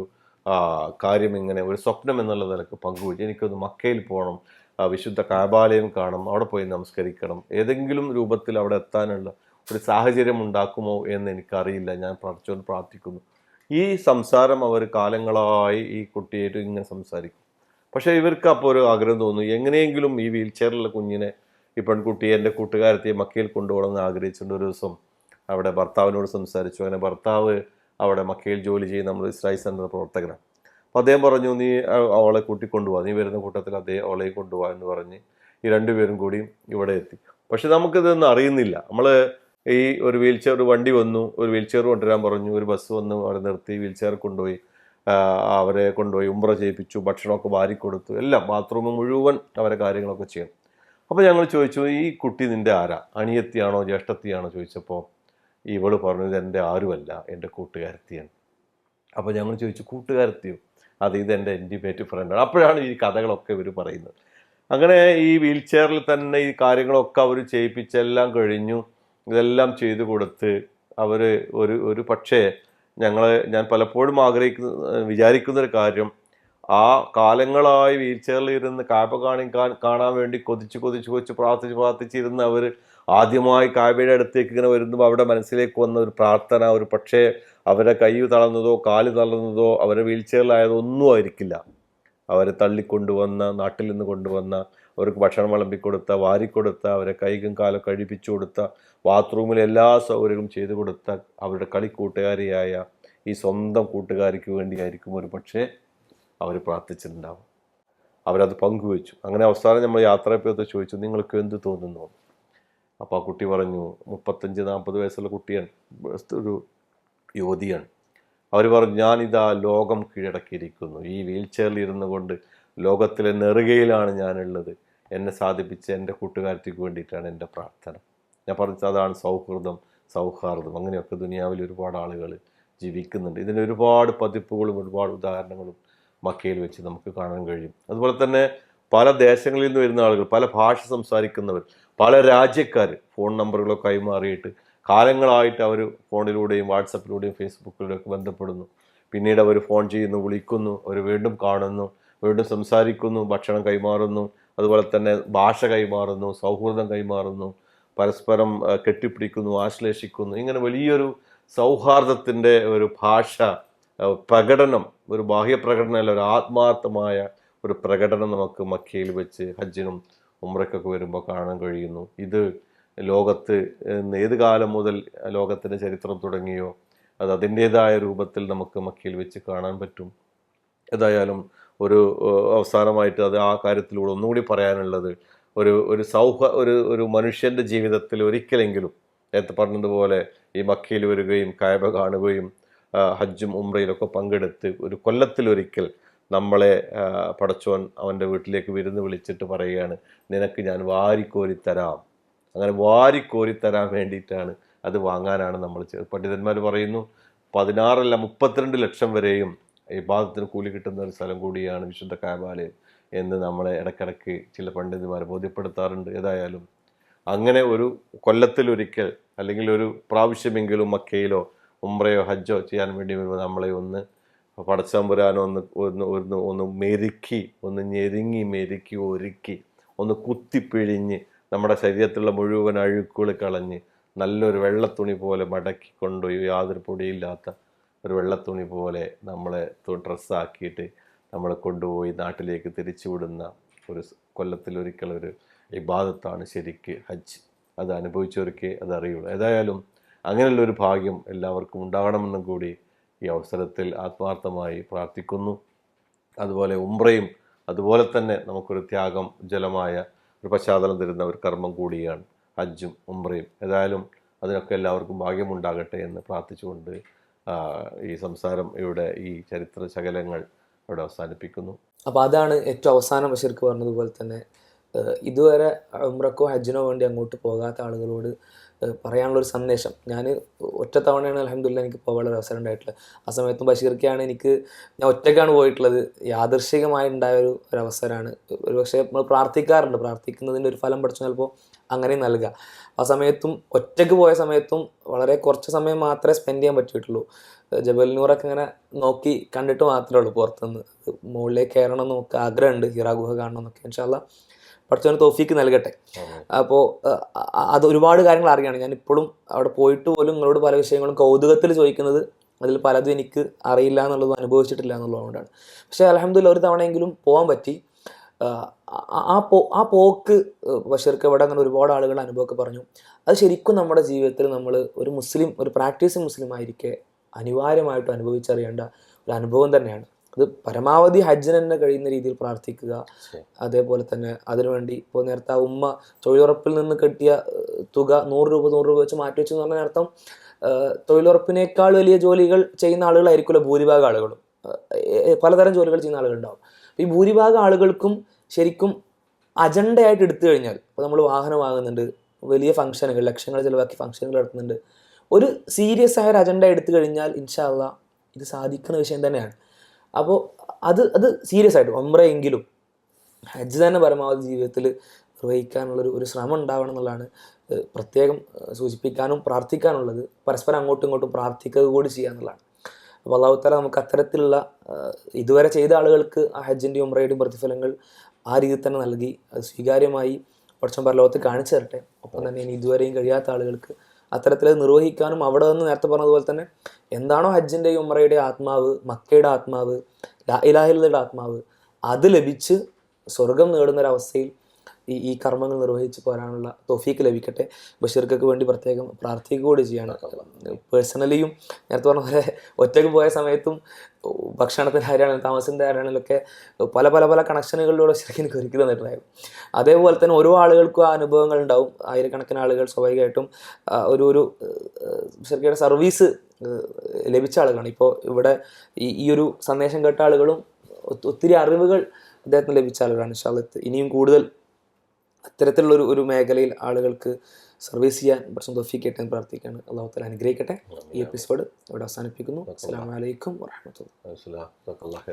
കാര്യം ഇങ്ങനെ ഒരു സ്വപ്നം എന്നുള്ള നിലക്ക് പങ്കുവെച്ചു. എനിക്കൊന്ന് മക്കയിൽ പോകണം, വിശുദ്ധ കാബാലയം കാണണം, അവിടെ പോയി നമസ്കരിക്കണം, ഏതെങ്കിലും രൂപത്തിൽ അവിടെ എത്താനുള്ള ഒരു സാഹചര്യം ഉണ്ടാക്കുമോ എന്ന് എനിക്കറിയില്ല, ഞാൻ പ്രാർത്ഥിക്കുന്നു. ഈ സംസാരം അവർ കാലങ്ങളായി ഈ കുട്ടിയായിട്ട് ഇങ്ങനെ സംസാരിക്കും. പക്ഷേ ഇവർക്ക് അപ്പോൾ ഒരു ആഗ്രഹം തോന്നുന്നു, എങ്ങനെയെങ്കിലും ഈ വീൽ ചെയറിലുള്ള കുഞ്ഞിനെ, ഈ പെൺകുട്ടിയെ എൻ്റെ കൂട്ടുകാരത്തെ മക്കയിൽ കൊണ്ടുപോകണമെന്ന് ആഗ്രഹിച്ചുകൊണ്ട് ഒരു ദിവസം അവിടെ ഭർത്താവിനോട് സംസാരിച്ചു. അങ്ങനെ ഭർത്താവ് അവിടെ മക്കയിൽ ജോലി ചെയ്യുന്ന നമ്മൾ ഇസ്രായേൽ സെൻ്റർ പ്രവർത്തകനാണ്. അപ്പോൾ അദ്ദേഹം പറഞ്ഞു, നീ അവളെ കൂട്ടിക്കൊണ്ടുപോകാം, നീ വരുന്ന കൂട്ടത്തിൽ അവളെയും കൊണ്ടുപോകാം എന്ന് പറഞ്ഞ് ഈ 2 പേരും കൂടിയും ഇവിടെ എത്തി. പക്ഷെ നമുക്കിതൊന്നും അറിയുന്നില്ല. നമ്മൾ ഈ ഒരു വീൽ ചെയർ, ഒരു വണ്ടി വന്നു, ഒരു വീൽ ചെയർ കൊണ്ടുവരാൻ പറഞ്ഞു, ഒരു ബസ് വന്നു, അവിടെ നിർത്തി വീൽ ചെയർ കൊണ്ടുപോയി അവരെ കൊണ്ടുപോയി ഉംറ ചെയ്യിപ്പിച്ചു, ഭക്ഷണമൊക്കെ വാരിക്കൊടുത്തു, എല്ലാം ബാത്റൂം മുഴുവൻ അവരെ കാര്യങ്ങളൊക്കെ ചെയ്യണം. അപ്പോൾ ഞങ്ങൾ ചോദിച്ചു, ഈ കുട്ടി നിൻ്റെ ആരാ, അനിയത്തിയാണോ ജ്യേഷ്ഠത്തിയാണോ ചോദിച്ചപ്പോൾ ഇവള് പറഞ്ഞത് എൻ്റെ ആരുമല്ല, എൻ്റെ കൂട്ടുകാരത്തിയാണ്. അപ്പോൾ ഞങ്ങൾ ചോദിച്ചു, കൂട്ടുകാരത്തിയോ? അത് ഇതെൻ്റെ ഇൻറ്റിമേറ്റ് ഫ്രണ്ടാണ്. അപ്പോഴാണ് ഈ കഥകളൊക്കെ ഇവർ പറയുന്നത്. അങ്ങനെ ഈ വീൽ ചെയറിൽ തന്നെ ഈ കാര്യങ്ങളൊക്കെ അവർ ചെയ്യിപ്പിച്ചെല്ലാം കഴിഞ്ഞു. ഇതെല്ലാം ചെയ്തു കൊടുത്ത് അവർ ഒരു പക്ഷേ ഞാൻ പലപ്പോഴും വിചാരിക്കുന്നൊരു കാര്യം, ആ കാലങ്ങളായി വീൽ ചെയറിൽ ഇരുന്ന് കാബ കാണാൻ വേണ്ടി കൊതിച്ച് പ്രാർത്ഥിച്ചിരുന്ന് അവർ ആദ്യമായി കാബയുടെ അടുത്തേക്ക് ഇങ്ങനെ വരുമ്പോൾ അവിടെ മനസ്സിലേക്ക് വന്ന ഒരു പ്രാർത്ഥന, ഒരു പക്ഷേ അവരെ കൈ തളർന്നതോ കാല് തളർന്നതോ അവരെ വീൽ ചെയറിലായതോ ഒന്നും ആയിരിക്കില്ല. അവരെ തള്ളിക്കൊണ്ടുവന്ന, നാട്ടിൽ നിന്ന് കൊണ്ടുവന്ന, അവർക്ക് ഭക്ഷണം വിളമ്പിക്കൊടുത്ത, വാരിക്കൊടുത്ത, അവരെ കൈകും കാലം കഴിപ്പിച്ചു കൊടുത്ത, ബാത്റൂമിൽ എല്ലാ സൗകര്യവും ചെയ്തു കൊടുത്ത അവരുടെ കളിക്കൂട്ടുകാരിയായ ഈ സ്വന്തം കൂട്ടുകാരിക്ക് വേണ്ടിയായിരിക്കും ഒരു പക്ഷേ അവർ പ്രാർത്ഥിച്ചിട്ടുണ്ടാവും. അവരത് പങ്കുവെച്ചു. അങ്ങനെ അവസാനം നമ്മൾ യാത്രയപ്പോഴത്തെ ചോദിച്ചു, നിങ്ങൾക്ക് എന്ത് തോന്നുന്നു? അപ്പോൾ ആ കുട്ടി പറഞ്ഞു, 35-40 വയസ്സുള്ള കുട്ടിയാണ്, ഒരു യുവതിയാണ്. അവർ പറഞ്ഞു, ഞാനിതാ ലോകം കീഴടക്കിയിരിക്കുന്നു. ഈ വീൽ ചെയറിൽ ഇരുന്നു കൊണ്ട് ലോകത്തിലെ നെറുകയിലാണ് ഞാനുള്ളത്. എന്നെ സാധിപ്പിച്ച എൻ്റെ കൂട്ടുകാരത്തിക്ക് വേണ്ടിയിട്ടാണ് എൻ്റെ പ്രാർത്ഥന. ഞാൻ പറഞ്ഞത് അതാണ് സൗഹൃദം, സൗഹാർദ്ദം. അങ്ങനെയൊക്കെ ദുനിയാവിൽ ഒരുപാട് ആളുകൾ ജീവിക്കുന്നുണ്ട്. ഇതിന് ഒരുപാട് പതിപ്പുകളും ഒരുപാട് ഉദാഹരണങ്ങളും മക്കയിൽ വെച്ച് നമുക്ക് കാണാൻ കഴിയും. അതുപോലെ തന്നെ പല ദേശങ്ങളിൽ നിന്ന് വരുന്ന ആളുകൾ, പല ഭാഷ സംസാരിക്കുന്നവർ, പല രാജ്യക്കാർ ഫോൺ നമ്പറുകളൊക്കെ കൈമാറിയിട്ട് കാലങ്ങളായിട്ട് അവർ ഫോണിലൂടെയും വാട്സപ്പിലൂടെയും ഫേസ്ബുക്കിലൂടെയൊക്കെ ബന്ധപ്പെടുന്നു. പിന്നീട് അവർ ഫോൺ ചെയ്യുന്നു, വിളിക്കുന്നു, അവർ വീണ്ടും കാണുന്നു, വീണ്ടും സംസാരിക്കുന്നു, ഭക്ഷണം കൈമാറുന്നു, അതുപോലെ തന്നെ ഭാഷ കൈമാറുന്നു, സൗഹൃദം കൈമാറുന്നു, പരസ്പരം കെട്ടിപ്പിടിക്കുന്നു, ആശ്ലേഷിക്കുന്നു. ഇങ്ങനെ വലിയൊരു സൗഹാർദ്ദത്തിൻ്റെ ഒരു ഭാഷ പ്രകടനം, ഒരു ബാഹ്യ പ്രകടനമല്ല, ഒരു ആത്മാർത്ഥമായ ഒരു പ്രകടനം നമുക്ക് മക്കയിൽ വെച്ച് ഹജ്ജിനും ഉംറയ്ക്കൊക്കെ വരുമ്പോൾ കാണാൻ കഴിയുന്നു. ഇത് ലോകത്ത് ഏത് കാലം മുതൽ ലോകത്തിൻ്റെ ചരിത്രം തുടങ്ങിയോ അത് അതിൻ്റേതായ രൂപത്തിൽ നമുക്ക് മക്കയിൽ വെച്ച് കാണാൻ പറ്റും. ഏതായാലും ഒരു അവസാനമായിട്ട് അത് ആ കാര്യത്തിലൂടെ ഒന്നുകൂടി പറയാനുള്ളത്, ഒരു മനുഷ്യൻ്റെ ജീവിതത്തിൽ ഒരിക്കലെങ്കിലും നേരത്തെ പറഞ്ഞതുപോലെ ഈ മക്കയിൽ വരികയും കഅബ കാണുകയും ഹജ്ജും ഉംറയിലൊക്കെ പങ്കെടുത്ത് ഒരു കൊല്ലത്തിലൊരിക്കൽ നമ്മളെ പടച്ചോൻ അവൻ്റെ വീട്ടിലേക്ക് വിരുന്ന് വിളിച്ചിട്ട് പറയുകയാണ്, നിനക്ക് ഞാൻ വാരിക്കോരിത്തരാം. അങ്ങനെ വാരിക്കോരിത്തരാൻ വേണ്ടിയിട്ടാണ്, അത് വാങ്ങാനാണ് നമ്മൾ. പണ്ഡിതന്മാർ പറയുന്നു 16 അല്ല 32 ലക്ഷം വരെയും ഇബാദത്തിന് കൂലി കിട്ടുന്ന ഒരു സ്ഥലം കൂടിയാണ് വിശുദ്ധ കഅബാലയം എന്ന് നമ്മളെ ഇടയ്ക്കിടയ്ക്ക് ചില പണ്ഡിതന്മാർ ബോധ്യപ്പെടുത്താറുണ്ട്. ഏതായാലും അങ്ങനെ ഒരു കൊല്ലത്തിലൊരിക്കൽ അല്ലെങ്കിൽ ഒരു പ്രാവശ്യമെങ്കിലും മക്കയിലോ ഉംറയോ ഹജ്ജോ ചെയ്യാൻ വേണ്ടി വരുമ്പോൾ നമ്മളെ ഒന്ന് പടച്ചമ്പുരാനോ ഒന്ന് മെരുക്കി, ഒന്ന് ഞെരുങ്ങി മെരുക്കി ഒരുക്കി, ഒന്ന് കുത്തിപ്പിഴിഞ്ഞ് നമ്മുടെ ശരീരത്തിലുള്ള മുഴുവൻ അഴുക്കുകൾ കളഞ്ഞ് നല്ലൊരു വെള്ളത്തുണി പോലെ മടക്കി കൊണ്ടുപോയി, യാതൊരു പൊടിയില്ലാത്ത ഒരു വെള്ളത്തുണി പോലെ നമ്മളെ ഡ്രസ്സാക്കിയിട്ട് നമ്മളെ കൊണ്ടുപോയി നാട്ടിലേക്ക് തിരിച്ചു വിടുന്ന ഒരു കൊല്ലത്തിലൊരിക്കൽ ഒരു ഇബാദത്താണ് ശരിക്ക് ഹജ്ജ്. അത് അനുഭവിച്ചവർക്കേ അത് അറിയുള്ളൂ. ഏതായാലും അങ്ങനെയുള്ളൊരു ഭാഗ്യം എല്ലാവർക്കും ഉണ്ടാകണമെന്നും കൂടി ഈ അവസരത്തിൽ ആത്മാർത്ഥമായി പ്രാർത്ഥിക്കുന്നു. അതുപോലെ ഉംറയും അതുപോലെ തന്നെ നമുക്കൊരു ത്യാഗം ജലമായ ഒരു പശ്ചാത്തലം തരുന്ന ഒരു കർമ്മം കൂടിയാണ് ഹജ്ജും ഉംറയും. ഏതായാലും അതിനൊക്കെ എല്ലാവർക്കും ഭാഗ്യമുണ്ടാകട്ടെ എന്ന് പ്രാർത്ഥിച്ചുകൊണ്ട് ഈ സംസാരം ഈ ചരിത്ര ശകലങ്ങൾ ഇവിടെ അവസാനിപ്പിക്കുന്നു. അപ്പോൾ അതാണ് ഏറ്റവും അവസാനം ബഷീർക്ക് പറഞ്ഞതുപോലെ തന്നെ ഇതുവരെ ഉംറക്കോ ഹജ്ജിനോ വേണ്ടി അങ്ങോട്ട് പോകാത്ത ആളുകളോട് പറയാനുള്ളൊരു സന്ദേശം. ഞാൻ ഒറ്റത്തവണയാണ് അൽഹംദുലില്ലാഹ് എനിക്ക് പോകാനുള്ള അവസരം ഉണ്ടായിട്ടുള്ളത്. ആ സമയത്തും ബഷീർക്കാണ് ഞാൻ ഒറ്റയ്ക്കാണ് പോയിട്ടുള്ളത്. യാദൃശ്ചികമായി ഉണ്ടായ ഒരു അവസരമാണ്. ഒരു പക്ഷേ നമ്മൾ പ്രാർത്ഥിക്കാറുണ്ട്, പ്രാർത്ഥിക്കുന്നതിൻ്റെ ഒരു ഫലം പഠിച്ചു ചിലപ്പോൾ അങ്ങനെ നൽകുക. ആ സമയത്തും ഒറ്റയ്ക്ക് പോയ സമയത്തും വളരെ കുറച്ച് സമയം മാത്രമേ സ്പെൻഡ് ചെയ്യാൻ പറ്റിയിട്ടുള്ളൂ. ജബൽ നൂറൊക്കെ ഇങ്ങനെ നോക്കി കണ്ടിട്ട് മാത്രമേ ഉള്ളൂ. പുറത്തുനിന്ന് മുകളിലേക്ക് കയറണം എന്ന് നമുക്ക് ആഗ്രഹമുണ്ട്, ഹിറാ ഗുഹ കാണണം എന്നൊക്കെ. ഇൻഷാ അല്ലാഹ് പഠിച്ചവന് തൗഫീക്ക് നൽകട്ടെ. അപ്പോൾ അത് ഒരുപാട് കാര്യങ്ങൾ അറിയാണ്. ഞാൻ ഇപ്പോഴും അവിടെ പോയിട്ട് പോലും നിങ്ങളോട് പല വിഷയങ്ങളും കൗതുകത്തിൽ ചോദിക്കുന്നത് അതിൽ പലതും എനിക്ക് അറിയില്ല എന്നുള്ളതും അനുഭവിച്ചിട്ടില്ല എന്നുള്ളതുകൊണ്ടാണ്. പക്ഷേ അൽഹംദുലില്ലാഹ് ഒരു തവണയെങ്കിലും പോകാൻ പറ്റി. ആ പോക്ക് ബഷീർക്ക് ഇവിടെ അങ്ങനെ ഒരുപാട് ആളുകളുടെ അനുഭവമൊക്കെ പറഞ്ഞു. അത് ശരിക്കും നമ്മുടെ ജീവിതത്തിൽ നമ്മൾ ഒരു പ്രാക്ടീസിങ് മുസ്ലിം ആയിരിക്കെ അനിവാര്യമായിട്ട് അനുഭവിച്ചറിയേണ്ട ഒരു അനുഭവം തന്നെയാണ്. അത് പരമാവധി ഹജ്ജിന് തന്നെ കഴിയുന്ന രീതിയിൽ പ്രാർത്ഥിക്കുക. അതേപോലെ തന്നെ അതിനുവേണ്ടി ഇപ്പോൾ നേരത്തെ ഉമ്മ തൊഴിലുറപ്പിൽ നിന്ന് കിട്ടിയ തുക 100 രൂപ വെച്ച് മാറ്റി വെച്ചു എന്ന് പറഞ്ഞാൽ അർത്ഥം തൊഴിലുറപ്പിനേക്കാൾ വലിയ ജോലികൾ ചെയ്യുന്ന ആളുകളായിരിക്കുമല്ലോ ഭൂരിഭാഗം ആളുകളും. പലതരം ജോലികൾ ചെയ്യുന്ന ആളുകളുണ്ടാവും. ഈ ഭൂരിഭാഗം ആളുകൾക്കും ശരിക്കും അജണ്ടയായിട്ട് എടുത്തു കഴിഞ്ഞാൽ, ഇപ്പോൾ നമ്മൾ വാഹനം വാങ്ങുന്നുണ്ട്, വലിയ ഫംഗ്ഷനുകൾ ലക്ഷങ്ങൾ ചിലവാക്കി ഫംഗ്ഷനുകൾ നടത്തുന്നുണ്ട്, ഒരു സീരിയസ് ആയ ഒരു അജണ്ട എടുത്തു കഴിഞ്ഞാൽ ഇൻഷാ അല്ലാഹ് ഇത് സാധിക്കുന്ന വിഷയം തന്നെയാണ്. അപ്പോൾ അത് സീരിയസ് ആയിട്ട് ഉംറയെങ്കിലും ഹജ്ജ് തന്നെ പരമാവധി ജീവിതത്തിൽ നിർവഹിക്കാനുള്ളൊരു ശ്രമം ഉണ്ടാവണം എന്നുള്ളതാണ് പ്രത്യേകം സൂചിപ്പിക്കാനും പ്രാർത്ഥിക്കാനുള്ളത്. പരസ്പരം അങ്ങോട്ടും ഇങ്ങോട്ടും പ്രാർത്ഥിക്കുക കൂടി ചെയ്യുക എന്നുള്ളതാണ്. അപ്പോൾ അല്ലാഹു തആല നമുക്ക് അത്തരത്തിലുള്ള ഇതുവരെ ചെയ്ത ആളുകൾക്ക് ആ ഹജ്ജിൻ്റെയും ഉംറയുടെയും പ്രതിഫലങ്ങൾ ആ രീതിയിൽ തന്നെ നൽകി അത് സ്വീകാര്യമായി പഠിച്ചവൻ പരലോകത്ത് കാണിച്ചു തരട്ടെ. ഒപ്പം തന്നെ ഇനി ഇതുവരെയും കഴിയാത്ത ആളുകൾക്ക് അത്തരത്തിൽ നിർവഹിക്കാനും അവിടെ നിന്ന് നേരത്തെ പറഞ്ഞതുപോലെ തന്നെ എന്താണോ ഹജ്ജിൻ്റെയും ഉംറയുടെയും ആത്മാവ്, മക്കയുടെ ആത്മാവ്, ലാ ഇലാഹ ഇല്ലല്ലയുടെ ആത്മാവ്, അത് ലഭിച്ച് സ്വർഗം നേടുന്നൊരവസ്ഥയിൽ ഈ കർമ്മങ്ങൾ നിർവഹിച്ച് പോരാനുള്ള തൗഫീക്ക് ലഭിക്കട്ടെ. ബഷീർക്കൊക്കെ വേണ്ടി പ്രത്യേകം പ്രാർത്ഥിക്കുകയോട് ചെയ്യാണ്. പേഴ്സണലിയും നേരത്തെ പറഞ്ഞ പോലെ ഒറ്റയ്ക്ക് പോയ സമയത്തും ഭക്ഷണത്തിൻ്റെ കാര്യമാണെങ്കിലും താമസത്തിൻ്റെ കാര്യമാണെങ്കിലൊക്കെ പല പല പല കണക്ഷനുകളിലൂടെ ശരിക്കും എനിക്ക് ഒരുക്കി തന്നിട്ടുണ്ടായിരുന്നു. അതേപോലെ തന്നെ ഓരോ ആളുകൾക്കും ആ അനുഭവങ്ങൾ ഉണ്ടാവും. ആയിരക്കണക്കിന് ആളുകൾ സ്വാഭാവികമായിട്ടും ഒരു ശരിക്കും സർവീസ് ലഭിച്ച ആളുകളാണ്. ഇപ്പോൾ ഇവിടെ ഈ ഒരു സന്ദേശം കേട്ട ആളുകളും ഒത്തിരി അറിവുകൾ അദ്ദേഹത്തിന് ലഭിച്ച ആളുകളാണ്. ഇൻഷാ അല്ലാഹ് ഇനിയും കൂടുതൽ അത്തരത്തിലുള്ള ഒരു മേഖലയിൽ ആളുകൾക്ക് സർവീസ് ചെയ്യാൻ കുറച്ച് തൗഫീഖ് കിട്ടാൻ പ്രാർത്ഥിക്കുകയാണ്. അല്ലാഹു തആല അനുഗ്രഹിക്കട്ടെ. ഈ എപ്പിസോഡ് ഇവിടെ അവസാനിപ്പിക്കുന്നു. അസ്സലാമു അലൈക്കും വറഹ്മത്തുള്ളാഹി.